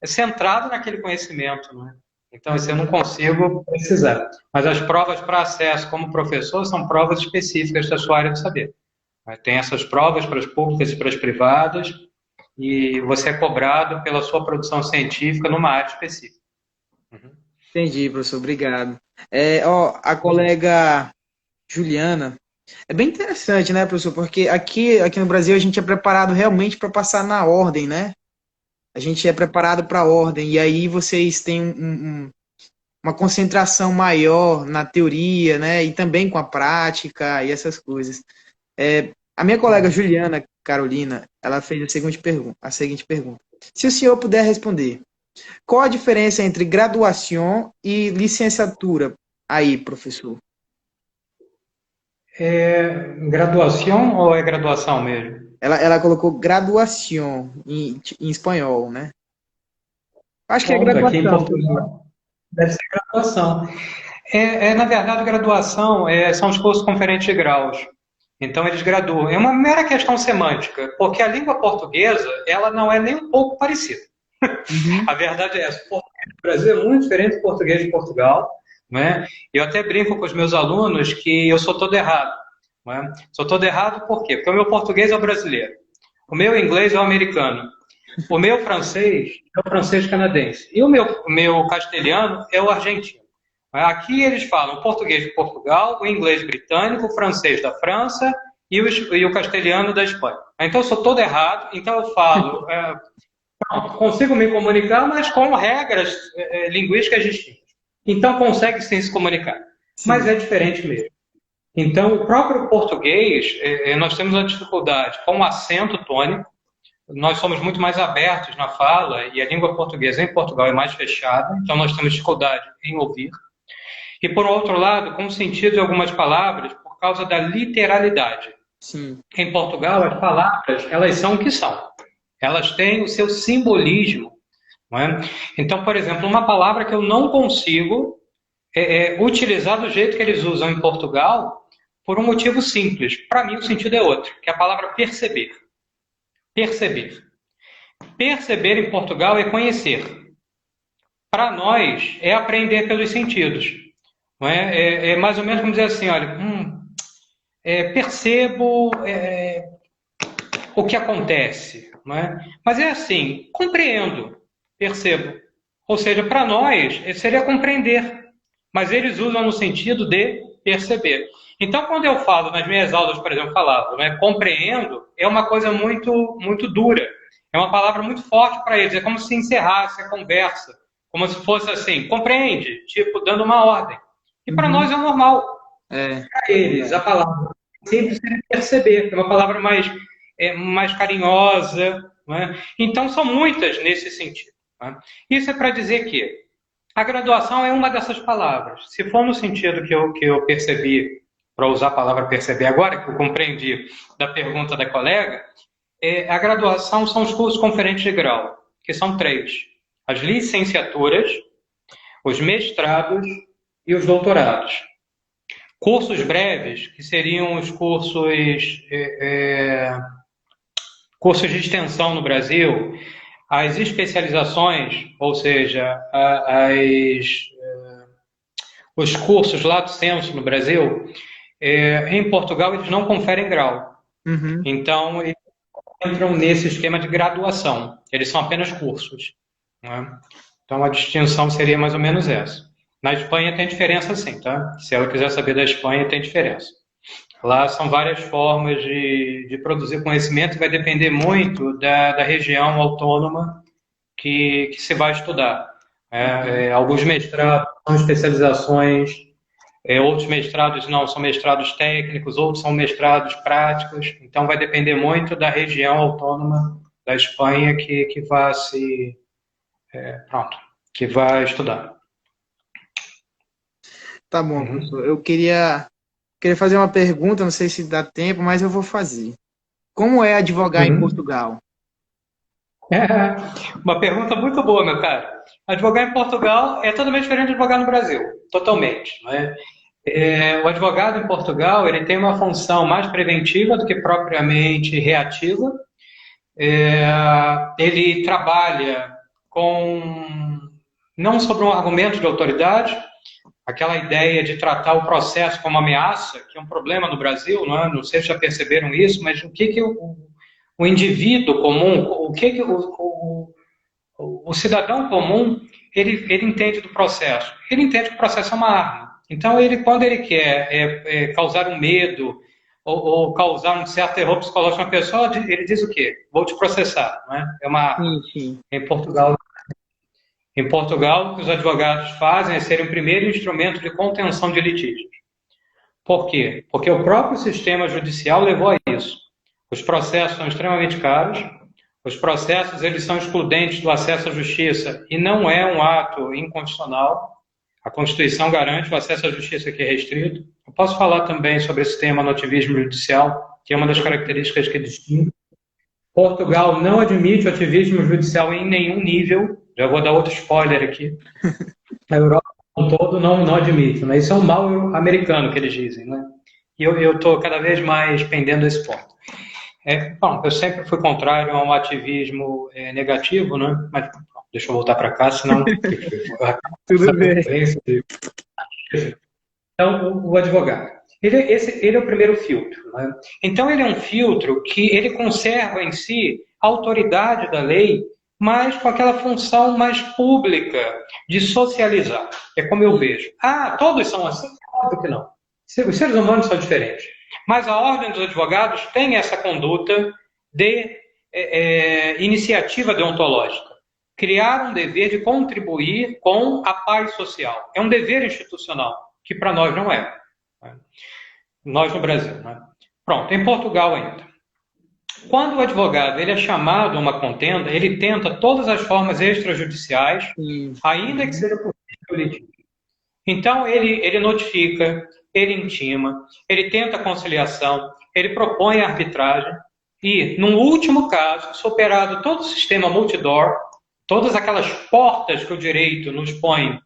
centrado naquele conhecimento, não é? Então, isso eu não consigo precisar. Mas as provas para acesso como professor são provas específicas da sua área de saber. Tem essas provas para as públicas e para as privadas, e você é cobrado pela sua produção científica numa área específica. Entendi, professor, obrigado. A colega Juliana, é bem interessante, né, professor? Porque aqui no Brasil a gente é preparado realmente para passar na ordem, né? A gente é preparado para a ordem, e aí vocês têm uma concentração maior na teoria, né? E também com a prática e essas coisas. A minha colega Juliana Carolina, ela fez a seguinte pergunta. Se o senhor puder responder, qual a diferença entre graduação e licenciatura aí, professor? Graduação ou é graduação mesmo? Ela colocou graduação em espanhol, né? Acho que é Pronto, aqui em graduação. Portugal deve ser graduação. Na verdade, graduação são os cursos conferentes de graus. Então, eles graduam. É uma mera questão semântica, porque a língua portuguesa, ela não é nem um pouco parecida. Uhum. A verdade é essa. O português do Brasil é muito diferente do português de Portugal. Né? Eu até brinco com os meus alunos que eu sou todo errado. Né? Sou todo errado por quê? Porque o meu português é o brasileiro. O meu inglês é o americano. O meu francês é o francês canadense. E o meu castelhano é o argentino. Aqui eles falam o português de Portugal, o inglês britânico, o francês da França e o castelhano da Espanha. Então eu sou todo errado, então eu falo, consigo me comunicar, mas com regras linguísticas distintas. Então consegue sim se comunicar, mas Sim. é diferente mesmo. Então o próprio português, nós temos uma dificuldade com o acento tônico, nós somos muito mais abertos na fala e a língua portuguesa em Portugal é mais fechada, então nós temos dificuldade em ouvir. E, por outro lado, com o sentido de algumas palavras por causa da literalidade. Sim. Em Portugal, as palavras, elas são o que são. Elas têm o seu simbolismo. Não é? Então, por exemplo, uma palavra que eu não consigo utilizar do jeito que eles usam em Portugal, por um motivo simples. Para mim, o sentido é outro, que é a palavra perceber. Perceber. Perceber em Portugal é conhecer. Para nós, é aprender pelos sentidos. Não é? É mais ou menos como dizer assim, olha, percebo o que acontece. Não é? Mas é assim, compreendo, percebo. Ou seja, para nós, seria compreender. Mas eles usam no sentido de perceber. Então, quando eu falo nas minhas aulas, por exemplo, falava, né, compreendo, é uma coisa muito, muito dura. É uma palavra muito forte para eles. É como se encerrasse a conversa. Como se fosse assim, compreende? Tipo, dando uma ordem. E para Uhum. nós é normal. É. Para eles, a palavra sempre seria perceber. É uma palavra mais carinhosa. Não é? Então, são muitas nesse sentido. Né? Isso é para dizer que a graduação é uma dessas palavras. Se for no sentido que eu percebi, para usar a palavra perceber agora, que eu compreendi da pergunta da colega, a graduação são os cursos conferentes de grau, que são 3. As licenciaturas, os mestrados e os doutorados. Cursos breves, que seriam os cursos de extensão no Brasil, as especializações, ou seja, os cursos lato sensu no Brasil, em Portugal eles não conferem grau. Uhum. Então, eles entram nesse esquema de graduação. Eles são apenas cursos. Né? Então, a distinção seria mais ou menos essa. Na Espanha tem diferença sim, tá? Se ela quiser saber da Espanha, tem diferença. Lá são várias formas de produzir conhecimento, vai depender muito da região autônoma que se vai estudar. Alguns mestrados são especializações, outros mestrados não, são mestrados técnicos, outros são mestrados práticos, então vai depender muito da região autônoma da Espanha que vai que vai estudar. Tá bom, professor. Eu queria fazer uma pergunta, não sei se dá tempo, mas eu vou fazer. Como é advogar em Uhum. Portugal? Uma pergunta muito boa, meu cara. Advogar em Portugal é totalmente diferente de advogar no Brasil, totalmente. Não é? O advogado em Portugal ele tem uma função mais preventiva do que propriamente reativa. Ele trabalha não sobre um argumento de autoridade, aquela ideia de tratar o processo como ameaça, que é um problema no Brasil, não é? Não sei se já perceberam isso, mas o que o indivíduo comum, o que o cidadão comum ele entende do processo? Ele entende que o processo é uma arma. Então, quando ele quer causar um medo ou causar um certo terror psicológico na pessoa, ele diz o quê? Vou te processar. Não é? É uma arma. Sim, sim. Em Portugal, o que os advogados fazem é ser o primeiro instrumento de contenção de litígios. Por quê? Porque o próprio sistema judicial levou a isso. Os processos são extremamente caros, os processos eles são excludentes do acesso à justiça e não é um ato inconstitucional. A Constituição garante o acesso à justiça que é restrito. Eu posso falar também sobre esse tema no ativismo judicial, que é uma das características que distingue. Portugal não admite o ativismo judicial em nenhum nível. Já vou dar outro spoiler aqui. A Europa como um todo não admite, né? Isso é um mal americano que eles dizem, né? E eu estou cada vez mais pendendo desse ponto. Bom, eu sempre fui contrário a um ativismo negativo, né? Mas deixa eu voltar para cá, senão... Tudo bem. Então, o advogado. Ele é o primeiro filtro, né? Então, ele é um filtro que ele conserva em si a autoridade da lei, mas com aquela função mais pública de socializar. É como eu vejo. Todos são assim? Óbvio que não. Os seres humanos são diferentes. Mas a Ordem dos Advogados tem essa conduta de iniciativa deontológica. Criar um dever de contribuir com a paz social. É um dever institucional, que para nós não é. Nós no Brasil, né? Pronto, em Portugal ainda. Quando o advogado ele é chamado a uma contenda, ele tenta todas as formas extrajudiciais, ainda que seja por litígio. Então, ele notifica, ele intima, ele tenta a conciliação, ele propõe a arbitragem e, num último caso, superado todo o sistema multidor, todas aquelas portas que o direito nos põe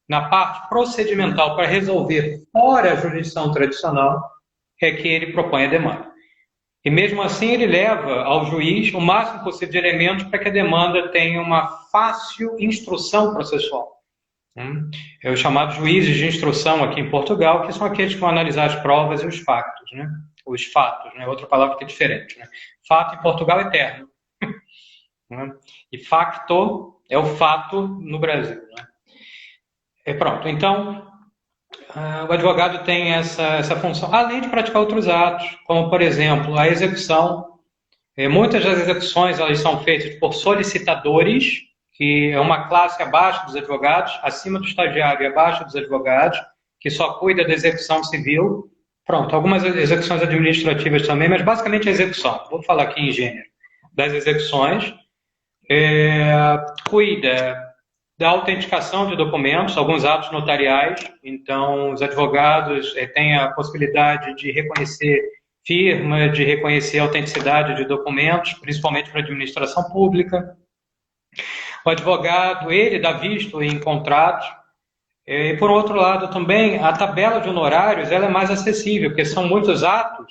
na parte procedimental para resolver fora a jurisdição tradicional, é que ele propõe a demanda. E mesmo assim ele leva ao juiz o máximo possível de elementos para que a demanda tenha uma fácil instrução processual. É os chamados juízes de instrução aqui em Portugal, que são aqueles que vão analisar as provas e os factos, né? Os fatos, né? Outra palavra que é diferente, né? Fato em Portugal é terno. E facto é o fato no Brasil, né? Pronto, então o advogado tem essa função, além de praticar outros atos, como, por exemplo, a execução. Muitas das execuções elas são feitas por solicitadores, que é uma classe abaixo dos advogados, acima do estagiário e abaixo dos advogados, que só cuida da execução civil. Pronto, algumas execuções administrativas também, mas basicamente a execução. Vou falar aqui em gênero. Das execuções, cuida da autenticação de documentos, alguns atos notariais. Então, os advogados têm a possibilidade de reconhecer firma, de reconhecer a autenticidade de documentos, principalmente para a administração pública. O advogado, ele dá visto em contratos. E, por outro lado, também, a tabela de honorários ela é mais acessível, porque são muitos atos,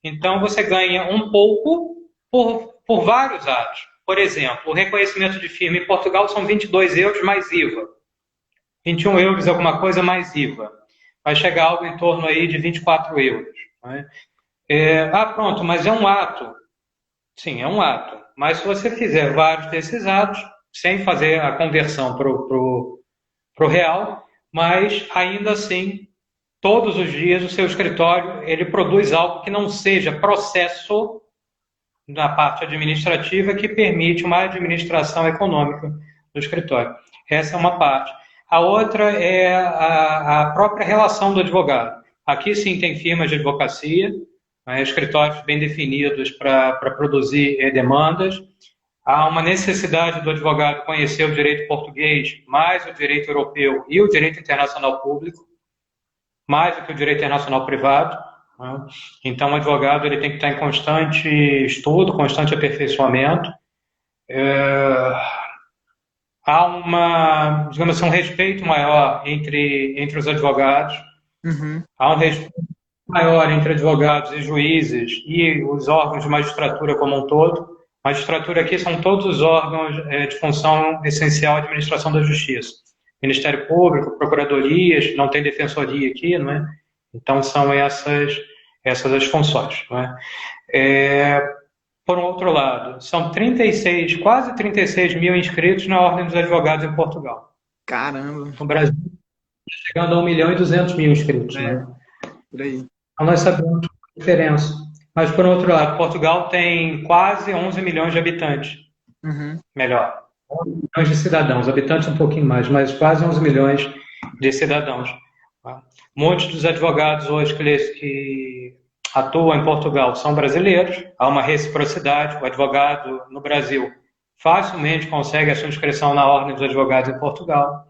então você ganha um pouco por vários atos. Por exemplo, o reconhecimento de firma em Portugal são 22 euros mais IVA. 21 euros alguma coisa mais IVA. Vai chegar algo em torno aí de 24 euros. Né? Pronto, mas é um ato. Sim, é um ato. Mas se você fizer vários desses atos, sem fazer a conversão para o real, mas ainda assim, todos os dias o seu escritório ele produz algo que não seja processo na parte administrativa que permite uma administração econômica do escritório. Essa é uma parte. A outra é a própria relação do advogado. Aqui sim tem firmas de advocacia, escritórios bem definidos para produzir demandas. Há uma necessidade do advogado conhecer o direito português, mais o direito europeu e o direito internacional público, mais do que o direito internacional privado. Então, o advogado ele tem que estar em constante estudo, constante aperfeiçoamento. Há digamos assim, um respeito maior entre os advogados. Há um respeito maior entre advogados e juízes e os órgãos de magistratura como um todo. Magistratura aqui são todos os órgãos de função essencial à administração da justiça. Ministério Público, procuradorias, não tem defensoria aqui, não é? Então são essas as funções. Não é? Por outro lado, são quase 36 mil inscritos na Ordem dos Advogados em Portugal. Caramba! No Brasil, chegando a 1.200.000 inscritos. Né? Por aí. Então nós sabemos a diferença. Mas, por outro lado, Portugal tem quase 11 milhões de habitantes. Melhor, 11 milhões de cidadãos. Habitantes um pouquinho mais, mas quase 11 milhões de cidadãos. Tá? Muitos dos advogados hoje que atuam em Portugal são brasileiros, há uma reciprocidade, o advogado no Brasil facilmente consegue a sua inscrição na Ordem dos Advogados em Portugal.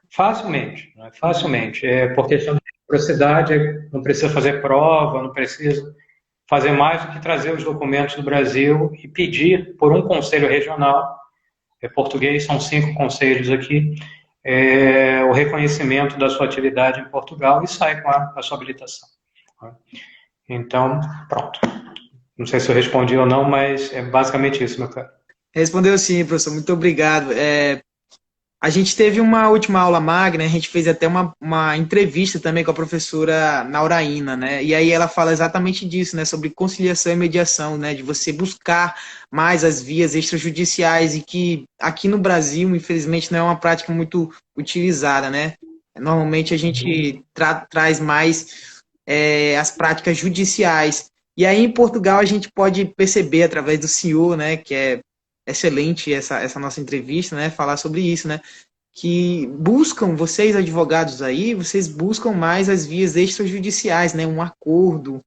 Facilmente, né? Facilmente. Por questão de reciprocidade, não precisa fazer prova, não precisa fazer mais do que trazer os documentos do Brasil e pedir por um conselho regional, português, são 5 conselhos aqui, o reconhecimento da sua atividade em Portugal e sai com a sua habilitação. Então, pronto. Não sei se eu respondi ou não, mas é basicamente isso, meu caro. Respondeu sim, professor. Muito obrigado. A gente teve uma última aula magna, a gente fez até uma entrevista também com a professora Nauraína, né? E aí ela fala exatamente disso, né? Sobre conciliação e mediação, né? De você buscar mais as vias extrajudiciais e que aqui no Brasil, infelizmente, não é uma prática muito utilizada, né? Normalmente a gente traz mais as práticas judiciais. E aí em Portugal a gente pode perceber através do senhor, né? Que é excelente essa nossa entrevista, né? Falar sobre isso, né? Que buscam, vocês advogados aí, vocês buscam mais as vias extrajudiciais, né? Um acordo,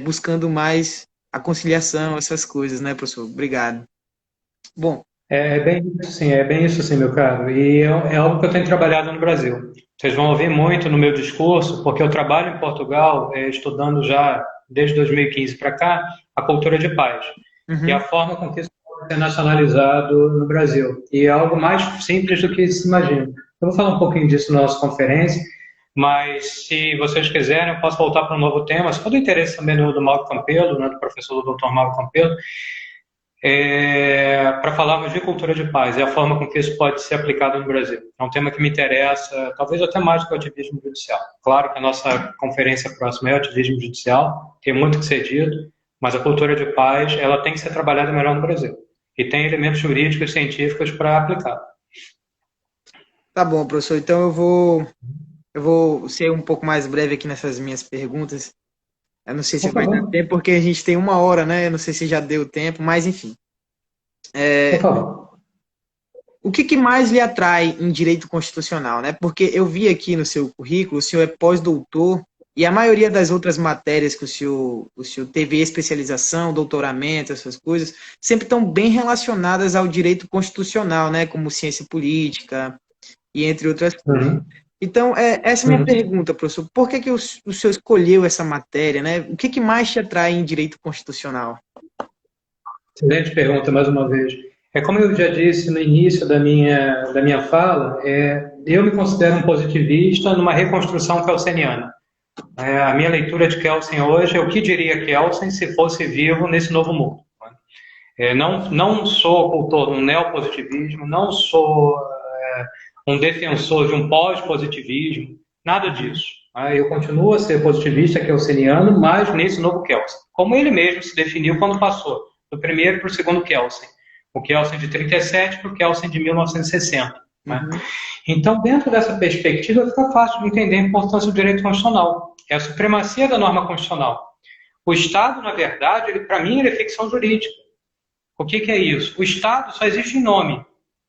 buscando mais a conciliação, essas coisas, né, professor? Obrigado. Bom. É bem isso sim, meu caro. E é algo que eu tenho trabalhado no Brasil. Vocês vão ouvir muito no meu discurso, porque eu trabalho em Portugal, estudando já desde 2015 para cá, a cultura de paz. E a forma com que isso ser nacionalizado no Brasil. E é algo mais simples do que se imagina. Eu vou falar um pouquinho disso na nossa conferência, mas se vocês quiserem, eu posso voltar para um novo tema. Se for do interesse também do Mauro Campelo, né, do professor do Dr. Mauro Campelo, para falarmos de cultura de paz e a forma com que isso pode ser aplicado no Brasil. É um tema que me interessa, talvez até mais do que o ativismo judicial. Claro que a nossa conferência próxima é o ativismo judicial, tem muito que ser dito, mas a cultura de paz ela tem que ser trabalhada melhor no Brasil. E tem elementos jurídicos e científicos para aplicar. Tá bom, professor. Então eu vou ser um pouco mais breve aqui nessas minhas perguntas. Eu não sei se vai dar tempo, porque a gente tem 1 hora, né? Eu não sei se já deu tempo, mas enfim. O que mais lhe atrai em direito constitucional, né? Porque eu vi aqui no seu currículo, o senhor é pós-doutor, e a maioria das outras matérias que o senhor teve especialização, doutoramento, essas coisas, sempre estão bem relacionadas ao direito constitucional, né? Como ciência política e entre outras coisas. Então, essa é a minha pergunta, professor. Por que o senhor escolheu essa matéria, né? O que mais te atrai em direito constitucional? Excelente pergunta, mais uma vez. Como eu já disse no início da minha fala, eu me considero um positivista numa reconstrução kelseniana. A minha leitura de Kelsen hoje é o que diria Kelsen se fosse vivo nesse novo mundo. Não sou ocultor de um neopositivismo, não sou um defensor de um pós-positivismo, nada disso. Eu continuo a ser positivista kelseniano, mas nesse novo Kelsen. Como ele mesmo se definiu quando passou do primeiro para o segundo Kelsen. O Kelsen de 37 para o Kelsen de 1960. Então, dentro dessa perspectiva, fica fácil de entender a importância do direito constitucional. É a supremacia da norma constitucional. O Estado, na verdade, para mim, ele é ficção jurídica. O que é isso? O Estado só existe em nome.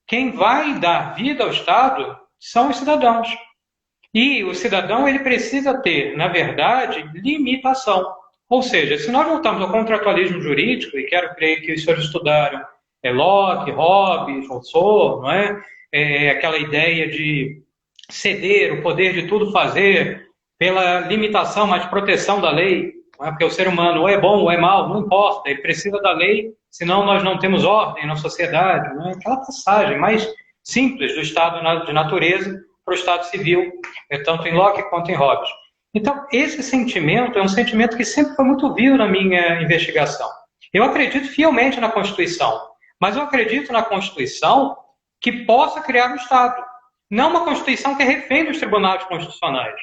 Quem vai dar vida ao Estado são os cidadãos. E o cidadão ele precisa ter, na verdade, limitação. Ou seja, se nós voltarmos ao contratualismo jurídico, e quero crer que os senhores estudaram Locke, Hobbes, Rousseau, não é? Aquela ideia de ceder o poder de tudo fazer pela limitação, mas proteção da lei, não é? Porque o ser humano ou é bom ou é mau, não importa, ele precisa da lei, senão nós não temos ordem na sociedade. Não é? Aquela passagem mais simples do estado de natureza para o estado civil, tanto em Locke quanto em Hobbes. Então, esse sentimento é um sentimento que sempre foi muito vivo na minha investigação. Eu acredito fielmente na Constituição, mas eu acredito na Constituição que possa criar um Estado. Não uma Constituição que é refém dos tribunais constitucionais.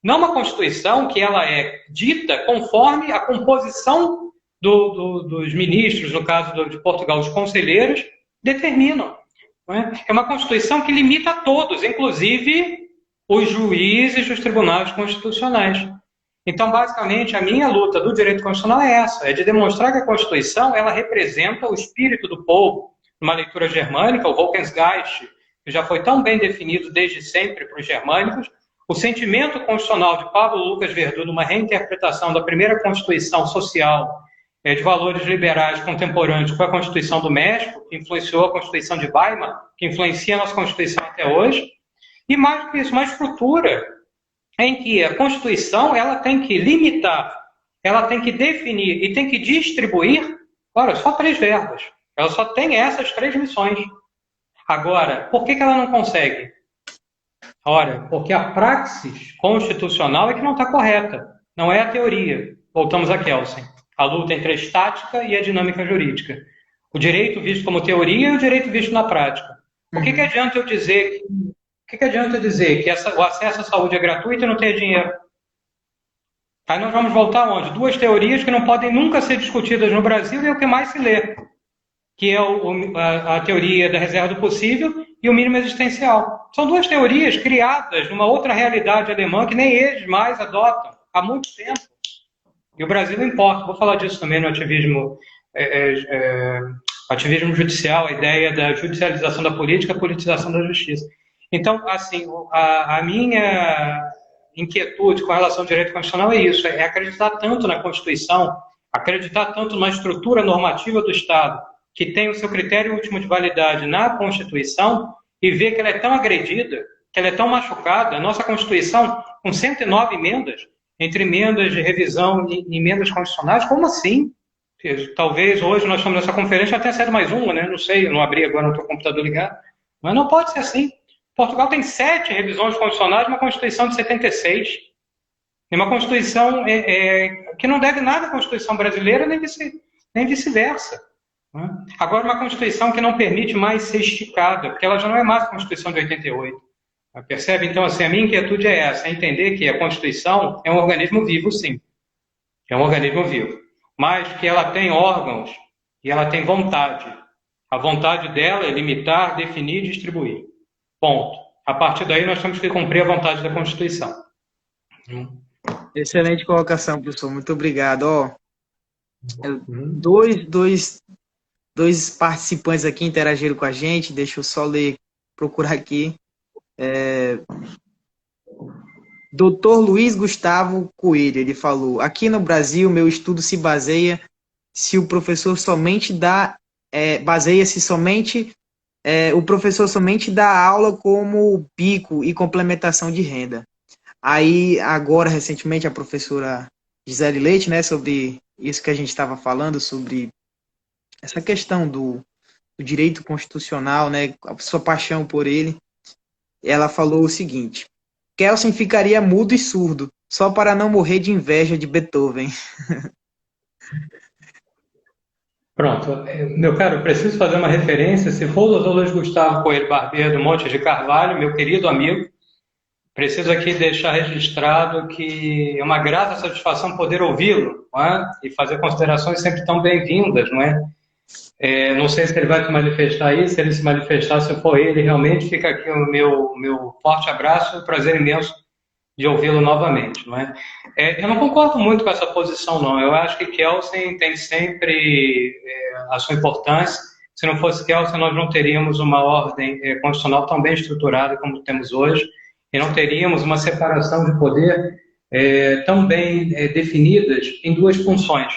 Não uma Constituição que ela é dita conforme a composição dos ministros, no caso de Portugal, os conselheiros, determinam. É uma Constituição que limita a todos, inclusive os juízes dos tribunais constitucionais. Então, basicamente, a minha luta do direito constitucional é essa, é de demonstrar que a Constituição ela representa o espírito do povo. Numa leitura germânica, o Volksgeist, que já foi tão bem definido desde sempre para os germânicos, o sentimento constitucional de Pablo Lucas Verdun, numa reinterpretação da primeira Constituição social de valores liberais contemporâneos com a Constituição do México, que influenciou a Constituição de Weimar, que influencia a nossa Constituição até hoje, e mais do que isso, uma estrutura em que a Constituição ela tem que limitar, ela tem que definir e tem que distribuir, olha, só 3 verbas. Ela só tem essas 3 missões. Agora, por que ela não consegue? Ora, porque a praxis constitucional é que não está correta. Não é a teoria. Voltamos a Kelsen. A luta entre a estática e a dinâmica jurídica. O direito visto como teoria e o direito visto na prática. Por que adianta eu dizer que o acesso à saúde é gratuito e não tem dinheiro? Aí nós vamos voltar onde? 2 teorias que não podem nunca ser discutidas no Brasil e é o que mais se lê, que é a teoria da reserva do possível e o mínimo existencial. São 2 teorias criadas numa outra realidade alemã que nem eles mais adotam há muito tempo. E o Brasil não importa. Vou falar disso também no ativismo judicial, a ideia da judicialização da política, a politização da justiça. Então, assim, a minha inquietude com relação ao direito constitucional é isso, é acreditar tanto na Constituição, acreditar tanto na estrutura normativa do Estado, que tem o seu critério último de validade na Constituição, e ver que ela é tão agredida, que ela é tão machucada. A nossa Constituição, com 109 emendas, entre emendas de revisão e emendas constitucionais, como assim? Talvez hoje nós estamos nessa conferência, até sair mais uma, né? Não sei, eu não abri agora, não estou com o computador ligado. Mas não pode ser assim. Portugal tem 7 revisões constitucionais, uma Constituição de 76. E uma Constituição que não deve nada à Constituição brasileira, nem vice-versa. Agora, uma Constituição que não permite mais ser esticada, porque ela já não é mais a Constituição de 88. Percebe? Então, assim, a minha inquietude é essa, é entender que a Constituição é um organismo vivo, sim. É um organismo vivo. Mas que ela tem órgãos e ela tem vontade. A vontade dela é limitar, definir e distribuir. Ponto. A partir daí, nós temos que cumprir a vontade da Constituição. Excelente colocação, professor. Muito obrigado. Dois participantes aqui interagiram com a gente. Deixa eu só procurar aqui. Dr. Luiz Gustavo Coelho, ele falou: aqui no Brasil, meu estudo se baseia se o professor somente o professor somente dá aula como bico e complementação de renda. Aí, agora, recentemente, a professora Gisele Leite, né, sobre isso que a gente estava falando, sobre essa questão do direito constitucional, né, a sua paixão por ele, ela falou o seguinte: Kelsen ficaria mudo e surdo, só para não morrer de inveja de Beethoven. Pronto. Meu caro, eu preciso fazer uma referência. Se for o doutor Luiz Gustavo Coelho Barbeiro do Monte de Carvalho, meu querido amigo, preciso aqui deixar registrado que é uma grata satisfação poder ouvi-lo, não é? E fazer considerações sempre tão bem-vindas, não é? Não sei se ele vai se manifestar aí, se ele se manifestar, se for ele, realmente fica aqui o meu forte abraço e o prazer imenso de ouvi-lo novamente, não é? Eu não concordo muito com essa posição, não. Eu acho que Kelsen tem sempre a sua importância. Se não fosse Kelsen, nós não teríamos uma ordem constitucional tão bem estruturada como temos hoje, e não teríamos uma separação de poder tão bem definidas em 2 funções.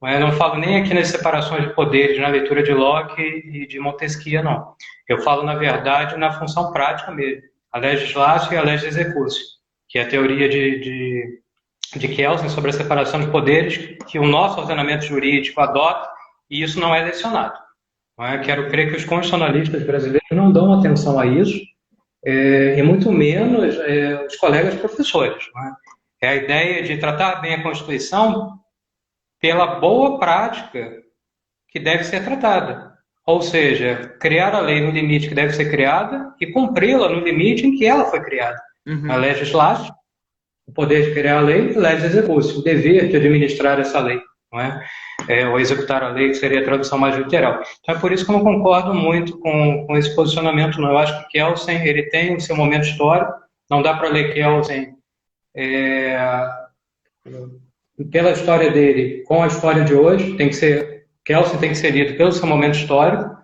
Eu não falo nem aqui nas separações de poderes, na leitura de Locke e de Montesquieu, não. Eu falo, na verdade, na função prática mesmo, a legislatio e a legis executio, que é a teoria de Kelsen sobre a separação de poderes que o nosso ordenamento jurídico adota, e isso não é lecionado. Quero crer que os constitucionalistas brasileiros não dão atenção a isso, e muito menos os colegas professores. É a ideia de tratar bem a Constituição pela boa prática que deve ser tratada. Ou seja, criar a lei no limite que deve ser criada e cumpri-la no limite em que ela foi criada. A legislação, o poder de criar a lei, e legis executio, o dever de administrar essa lei, não é? Ou executar a lei, que seria a tradução mais literal. Então é por isso que eu não concordo muito com esse posicionamento, não. Eu acho que Kelsen, ele tem o seu momento histórico, não dá para ler Kelsen pela história dele com a história de hoje. Kelsen tem que ser lido pelo seu momento histórico.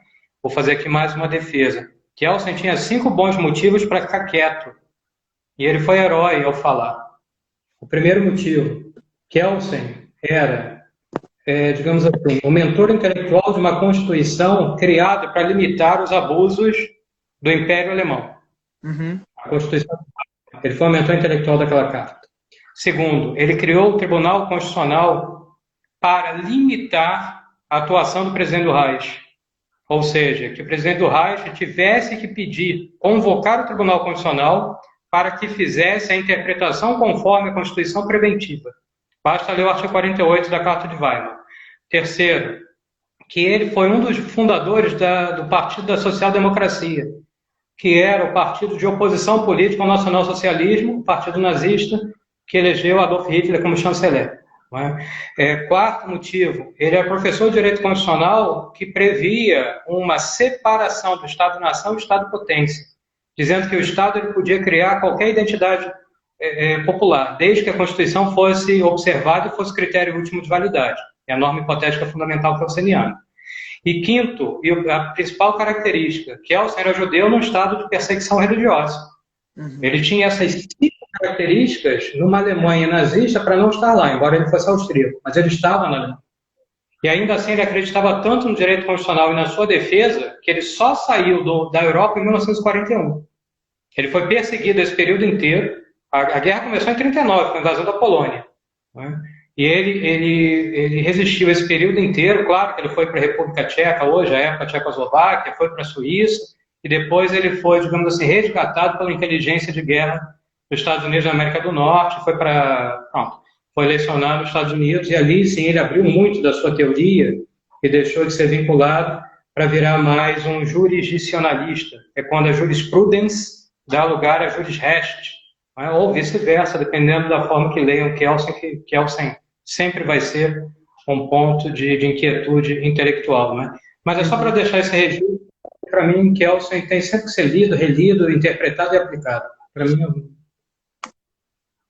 Vou fazer aqui mais uma defesa. Kelsen tinha 5 bons motivos para ficar quieto. E ele foi herói ao falar. O primeiro motivo, Kelsen era, digamos assim, o mentor intelectual de uma Constituição criada para limitar os abusos do Império Alemão. Uhum. A Constituição. Ele foi o mentor intelectual daquela carta. Segundo, ele criou o Tribunal Constitucional para limitar a atuação do presidente do Reich. Ou seja, que o presidente do Reich tivesse que pedir, convocar o Tribunal Constitucional para que fizesse a interpretação conforme a Constituição preventiva. Basta ler o artigo 48 da Carta de Weimar. Terceiro, que ele foi um dos fundadores do Partido da Social Democracia, que era o partido de oposição política ao nacionalsocialismo, o partido nazista, que elegeu Adolf Hitler como chanceler. Quarto motivo, ele é professor de direito constitucional que previa uma separação do Estado-nação e do Estado-potência, dizendo que o Estado ele podia criar qualquer identidade popular, desde que a Constituição fosse observada e fosse critério último de validade. É a norma hipotética fundamental kelseniana. E quinto, e a principal característica, Kelsen era judeu num estado de perseguição religiosa. Uhum. Ele tinha essas 5 características numa Alemanha nazista para não estar lá, embora ele fosse austríaco, mas ele estava na Alemanha. E ainda assim ele acreditava tanto no direito constitucional e na sua defesa que ele só saiu da Europa em 1941. Ele foi perseguido esse período inteiro. A guerra começou em 1939, com a invasão da Polônia. E ele resistiu esse período inteiro. Claro que ele foi para a República Tcheca, hoje a época Tchecoslováquia, foi para a Suíça, e depois ele foi, digamos assim, resgatado pela inteligência de guerra dos Estados Unidos da América do Norte, foi lecionado nos Estados Unidos, e ali, sim, ele abriu muito da sua teoria e deixou de ser vinculado para virar mais um jurisdicionalista. É quando a jurisprudence dá lugar a jurisrest, ou vice-versa, dependendo da forma que leiam Kelsen, que Kelsen sempre vai ser um ponto de inquietude intelectual. Mas é só para deixar esse registro, para mim, Kelsen tem sempre que ser lido, relido, interpretado e aplicado. Para mim,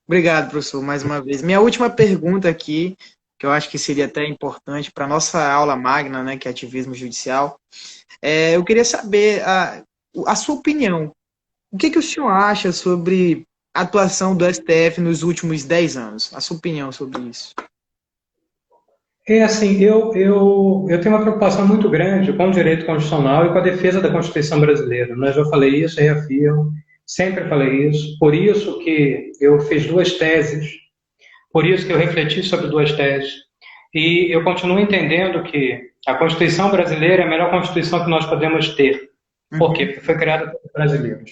Obrigado, professor, mais uma vez. Minha última pergunta aqui, que eu acho que seria até importante para a nossa aula magna, né, que é ativismo judicial, eu queria saber a sua opinião. O que o senhor acha sobre a atuação do STF nos últimos 10 anos? A sua opinião sobre isso? Assim, eu tenho uma preocupação muito grande com o direito constitucional e com a defesa da Constituição brasileira. Eu já falei isso, reafirmo, sempre falei isso. Por isso que eu fiz 2 teses, por isso que eu refleti sobre 2 teses. E eu continuo entendendo que a Constituição brasileira é a melhor Constituição que nós podemos ter. Por quê? Porque foi criada pelos brasileiros.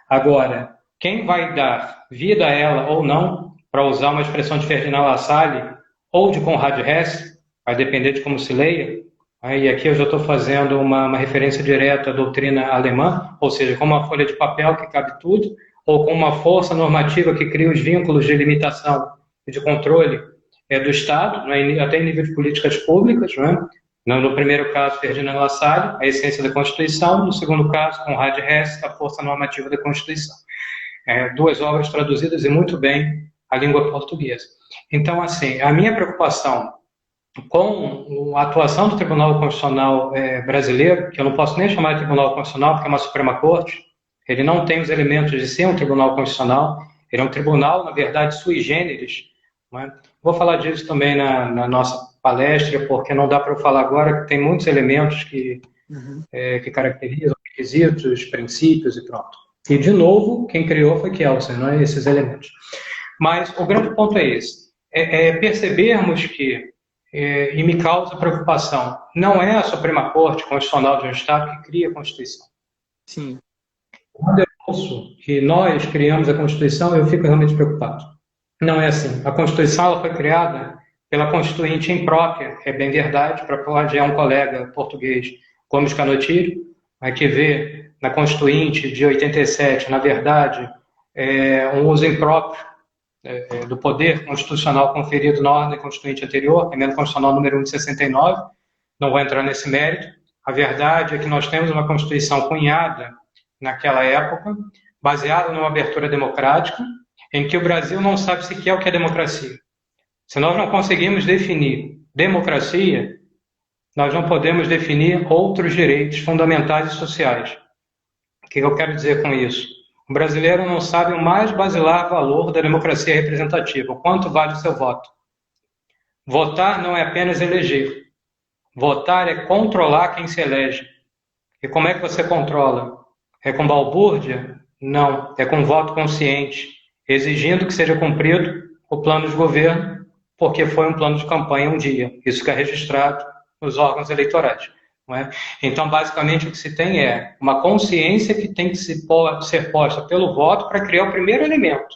Agora, quem vai dar vida a ela ou não, para usar uma expressão de Ferdinand Lassalle ou de Conrad Hess, vai depender de como se leia, e aqui eu já estou fazendo uma referência direta à doutrina alemã, ou seja, com uma folha de papel que cabe tudo, ou com uma força normativa que cria os vínculos de limitação e de controle do Estado, até em nível de políticas públicas. No primeiro caso, Ferdinand Lassalle, a essência da Constituição; no segundo caso, Conrad Hess, a força normativa da Constituição. 2 obras traduzidas e muito bem à língua portuguesa. Então, assim, a minha preocupação com a atuação do Tribunal Constitucional brasileiro, que eu não posso nem chamar de Tribunal Constitucional, porque é uma Suprema Corte, ele não tem os elementos de ser um Tribunal Constitucional, ele é um tribunal, na verdade, sui generis. Vou falar disso também na nossa palestra, porque não dá para eu falar agora, que tem muitos elementos que caracterizam requisitos, princípios e pronto. E, de novo, quem criou foi Kelsen, não é esses elementos. Mas o grande ponto é esse, percebermos que, e me causa preocupação, não é a Suprema Corte Constitucional de um Estado que cria a Constituição. Sim. Quando eu ouço que nós criamos a Constituição, eu fico realmente preocupado. Não é assim. A Constituição ela foi criada pela Constituinte imprópria, é bem verdade, para plagiar um colega português, Gomes Canottieri, que vê na Constituinte de 87, na verdade, um uso impróprio do poder constitucional conferido na ordem constituinte anterior, emenda constitucional número 1 de 69, não vou entrar nesse mérito. A verdade é que nós temos uma Constituição cunhada naquela época, baseada numa abertura democrática, em que o Brasil não sabe sequer o que é democracia. Se nós não conseguimos definir democracia, nós não podemos definir outros direitos fundamentais e sociais. O que eu quero dizer com isso? O brasileiro não sabe o mais basilar valor da democracia representativa, o quanto vale o seu voto. Votar não é apenas eleger. Votar é controlar quem se elege. E como é que você controla? É com balbúrdia? Não, é com voto consciente, exigindo que seja cumprido o plano de governo, porque foi um plano de campanha um dia. Isso fica registrado nos órgãos eleitorais. Não é? Então, basicamente, o que se tem é uma consciência que tem que ser posta pelo voto para criar o primeiro elemento,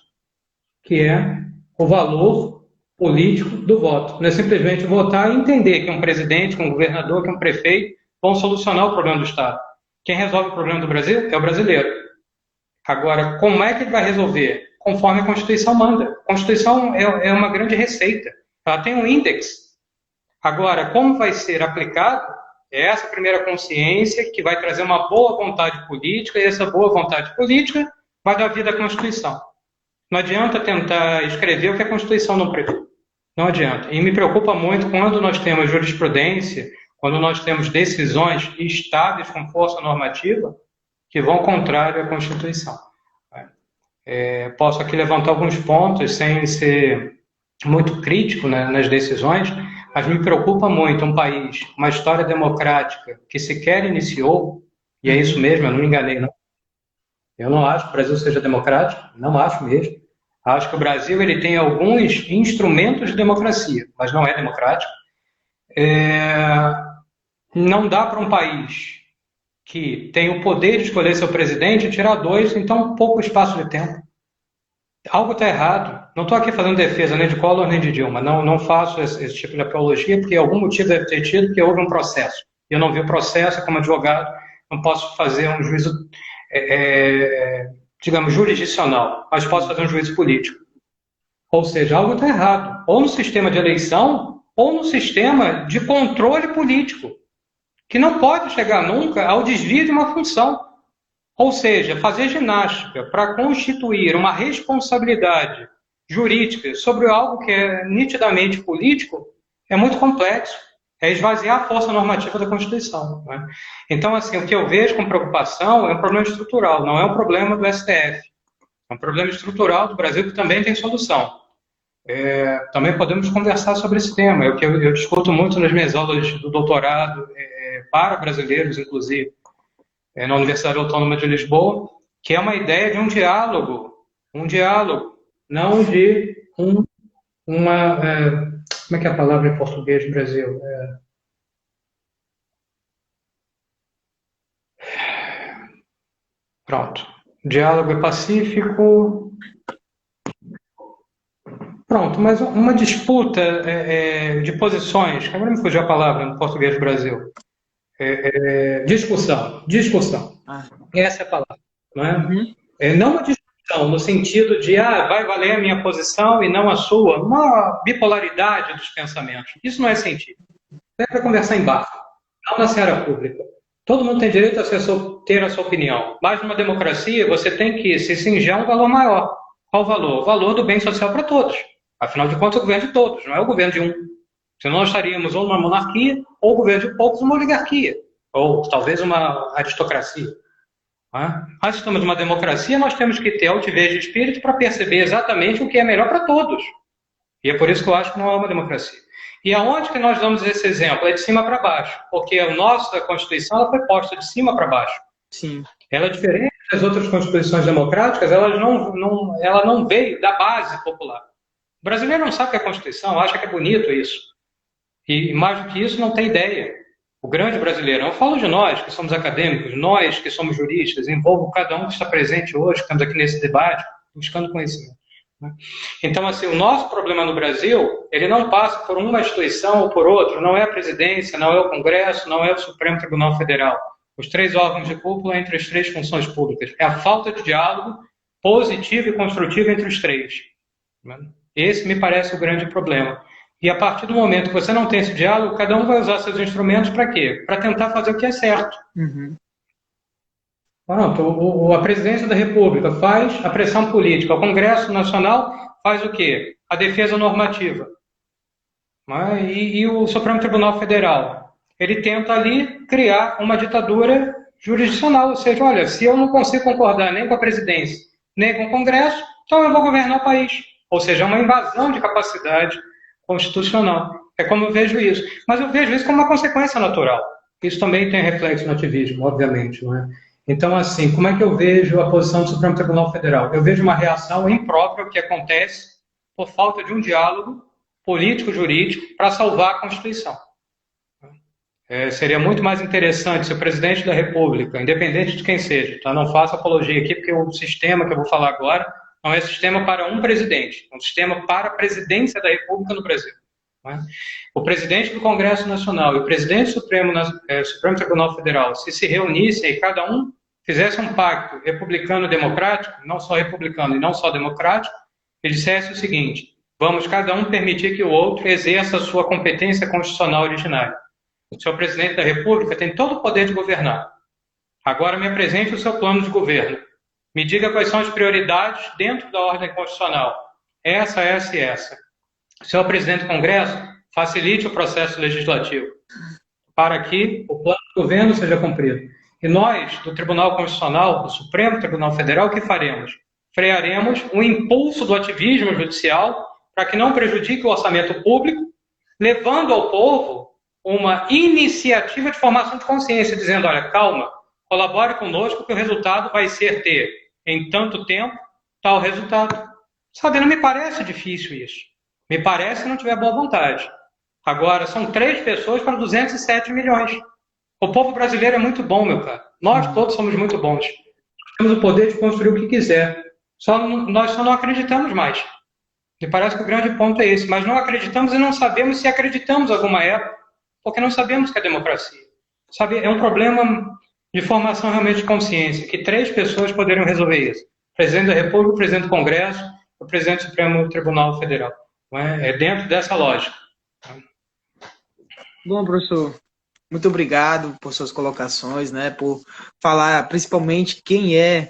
que é o valor político do voto. Não é simplesmente votar e entender que um presidente, que um governador, que um prefeito vão solucionar o problema do Estado. Quem resolve o problema do Brasil é o brasileiro. Agora, como é que ele vai resolver? Conforme a Constituição manda. A Constituição é uma grande receita. Ela tem um índice. Agora, como vai ser aplicado? É essa primeira consciência que vai trazer uma boa vontade política, e essa boa vontade política vai dar vida à Constituição. Não adianta tentar escrever o que a Constituição não prevê. Não adianta. E me preocupa muito quando nós temos jurisprudência, quando nós temos decisões estáveis com força normativa que vão contrário à Constituição. Posso aqui levantar alguns pontos sem ser muito crítico, né, nas decisões, mas me preocupa muito um país, uma história democrática que sequer iniciou, e é isso mesmo, eu não me enganei, não. Eu não acho que o Brasil seja democrático, não acho mesmo. Acho que o Brasil ele tem alguns instrumentos de democracia, mas não é democrático. Não dá para um país que tem o poder de escolher seu presidente tirar dois em tão pouco espaço de tempo. Algo está errado. Não estou aqui fazendo defesa nem de Collor nem de Dilma. Não faço esse tipo de apologia, porque algum motivo deve ter tido, porque houve um processo. Eu não vi o processo, como advogado, não posso fazer um juízo, digamos, jurisdicional, mas posso fazer um juízo político. Ou seja, algo está errado. Ou no sistema de eleição, ou no sistema de controle político, que não pode chegar nunca ao desvio de uma função. Ou seja, fazer ginástica para constituir uma responsabilidade jurídica sobre algo que é nitidamente político é muito complexo. É esvaziar a força normativa da Constituição. Né? Então, assim, o que eu vejo com preocupação é um problema estrutural, não é um problema do STF. É um problema estrutural do Brasil que também tem solução. Também podemos conversar sobre esse tema. É o que eu discuto muito nas minhas aulas do doutorado, para brasileiros, inclusive, na Universidade Autônoma de Lisboa, que é uma ideia de um diálogo, não de uma... como é que é a palavra em português do Brasil? Pronto. Diálogo é pacífico. Pronto, mas uma disputa de posições, agora me fugiu a palavra no português do Brasil. Discussão. Essa é a palavra. Não é? Uhum. Não uma discussão no sentido de vai valer a minha posição e não a sua, uma bipolaridade dos pensamentos. Isso não é científico. É para conversar em bar, não na seara pública. Todo mundo tem direito a ter a sua opinião, mas numa democracia você tem que se cingir a um valor maior. Qual o valor? O valor do bem social para todos. Afinal de contas, é o governo de todos, não é o governo de um. Senão nós estaríamos ou numa monarquia, ou o governo de poucos, uma oligarquia, ou talvez uma aristocracia. Mas se estamos numa democracia, nós temos que ter altivez de espírito para perceber exatamente o que é melhor para todos. E é por isso que eu acho que não é uma democracia. E aonde que nós damos esse exemplo? É de cima para baixo, porque a nossa Constituição ela foi posta de cima para baixo. Sim. Ela é diferente das outras constituições democráticas, ela não veio da base popular. O brasileiro não sabe o que é Constituição, acha que é bonito isso. E mais do que isso, não tem ideia. O grande brasileiro, eu falo de nós, que somos acadêmicos, nós que somos juristas, envolvo cada um que está presente hoje, que estamos aqui nesse debate, buscando conhecimento. Então, assim, o nosso problema no Brasil, ele não passa por uma instituição ou por outra, não é a presidência, não é o Congresso, não é o Supremo Tribunal Federal. Os três órgãos de cúpula entre as três funções públicas. É a falta de diálogo positivo e construtivo entre os três. Esse me parece o grande problema. E a partir do momento que você não tem esse diálogo, cada um vai usar seus instrumentos para quê? Para tentar fazer o que é certo. Uhum. Pronto, a presidência da República faz a pressão política, o Congresso Nacional faz o quê? A defesa normativa. E o Supremo Tribunal Federal? Ele tenta ali criar uma ditadura jurisdicional, ou seja, olha, se eu não consigo concordar nem com a presidência, nem com o Congresso, então eu vou governar o país. Ou seja, é uma invasão de capacidade constitucional. É como eu vejo isso. Mas eu vejo isso como uma consequência natural. Isso também tem reflexo no ativismo, obviamente, não é? Então, assim, como é que eu vejo a posição do Supremo Tribunal Federal? Eu vejo uma reação imprópria que acontece por falta de um diálogo político-jurídico para salvar a Constituição. Seria muito mais interessante se o presidente da República, independente de quem seja, tá? Não faço apologia aqui, porque o sistema que eu vou falar agora não é sistema para um presidente, é um sistema para a presidência da República no Brasil. Né? O presidente do Congresso Nacional e o presidente do Supremo Tribunal Federal, se reunissem e cada um fizesse um pacto republicano-democrático, não só republicano e não só democrático, e dissesse o seguinte: vamos cada um permitir que o outro exerça a sua competência constitucional originária. O senhor presidente da República tem todo o poder de governar. Agora me apresente o seu plano de governo. Me diga quais são as prioridades dentro da ordem constitucional. Essa, essa e essa. Senhor presidente do Congresso, facilite o processo legislativo para que o plano de governo seja cumprido. E nós, do Tribunal Constitucional, do Supremo Tribunal Federal, o que faremos? Frearemos o impulso do ativismo judicial para que não prejudique o orçamento público, levando ao povo uma iniciativa de formação de consciência, dizendo, olha, calma, colabore conosco que o resultado vai ser ter, em tanto tempo, tal resultado. Sabe, não me parece difícil isso. Me parece se não tiver boa vontade. Agora, são 3 pessoas para 207 milhões. O povo brasileiro é muito bom, meu cara. Nós todos somos muito bons. Temos o poder de construir o que quiser. Nós só não acreditamos mais. Me parece que o grande ponto é esse. Mas não acreditamos e não sabemos se acreditamos alguma época, porque não sabemos que é democracia. Sabe, é um problema de formação realmente de consciência, que 3 pessoas poderiam resolver isso. O presidente da República, o presidente do Congresso, o presidente do Supremo Tribunal Federal. Não é? É dentro dessa lógica. Bom, professor, muito obrigado por suas colocações, né, por falar principalmente quem é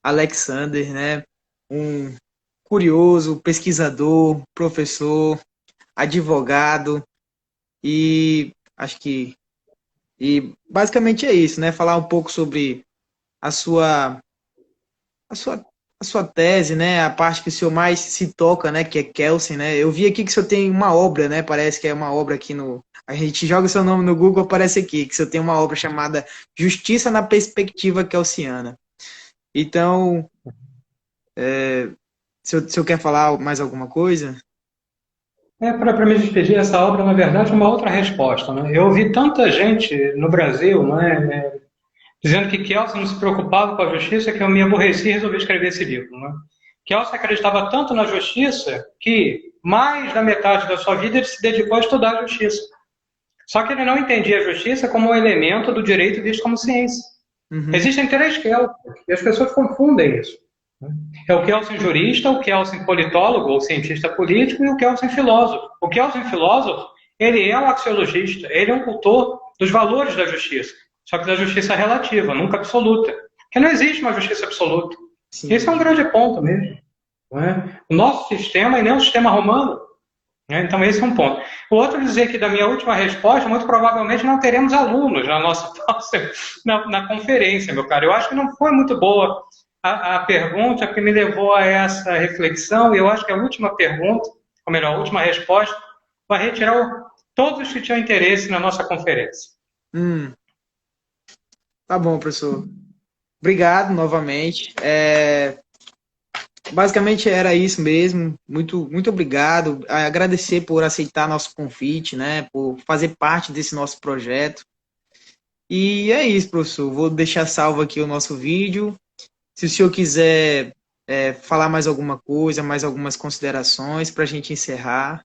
Alexander, né, um curioso, pesquisador, professor, advogado, e acho que basicamente é isso, né, falar um pouco sobre a sua a sua, a sua tese, né? A parte que o senhor mais se toca, né? Que é Kelsen, né? Eu vi aqui que o senhor tem uma obra, né? Parece que é uma obra aqui no. A gente joga o seu nome no Google, aparece aqui, que o senhor tem uma obra chamada Justiça na Perspectiva Kelsiana. Então, se o senhor quer falar mais alguma coisa? Para me despedir, essa obra, na verdade, é uma outra resposta. Né? Eu ouvi tanta gente no Brasil, né, dizendo que Kelsen não se preocupava com a justiça, que eu me aborreci e resolvi escrever esse livro. Né? Kelsen acreditava tanto na justiça que mais da metade da sua vida ele se dedicou a estudar a justiça. Só que ele não entendia a justiça como um elemento do direito visto como ciência. Uhum. Existem 3 Kelsen, e as pessoas confundem isso. É o Kelsen jurista, o Kelsen politólogo ou cientista político e o Kelsen filósofo. O Kelsen filósofo, ele é um axiologista, ele é um cultor dos valores da justiça, só que da justiça relativa, nunca absoluta. Porque não existe uma justiça absoluta. Sim. Esse é um grande ponto mesmo. Não é? O nosso sistema é nem o sistema romano. Então esse é um ponto. O outro dizer que da minha última resposta, muito provavelmente não teremos alunos na nossa na conferência, meu caro. Eu acho que não foi muito boa a pergunta que me levou a essa reflexão, e eu acho que a última pergunta, ou melhor, a última resposta, vai retirar todos que tinham interesse na nossa conferência. Tá bom, professor. Obrigado novamente. Basicamente era isso mesmo. Muito, muito obrigado. Agradecer por aceitar nosso convite, né? Por fazer parte desse nosso projeto. E é isso, professor. Vou deixar salvo aqui o nosso vídeo. Se o senhor quiser falar mais alguma coisa, mais algumas considerações para a gente encerrar.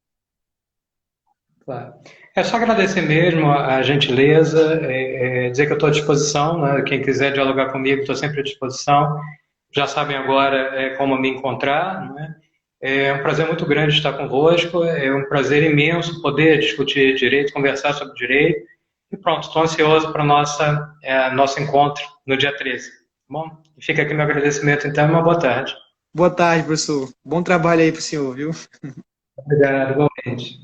Claro. É só agradecer mesmo a gentileza, dizer que eu estou à disposição, né? Quem quiser dialogar comigo, estou sempre à disposição. Já sabem agora como me encontrar. Né? É um prazer muito grande estar convosco, é um prazer imenso poder discutir direito, conversar sobre direito. E pronto, estou ansioso para o nosso encontro no dia 13. Tá bom? Fica aqui meu agradecimento, então, e uma boa tarde. Boa tarde, professor. Bom trabalho aí para o senhor, viu? Obrigado, igualmente.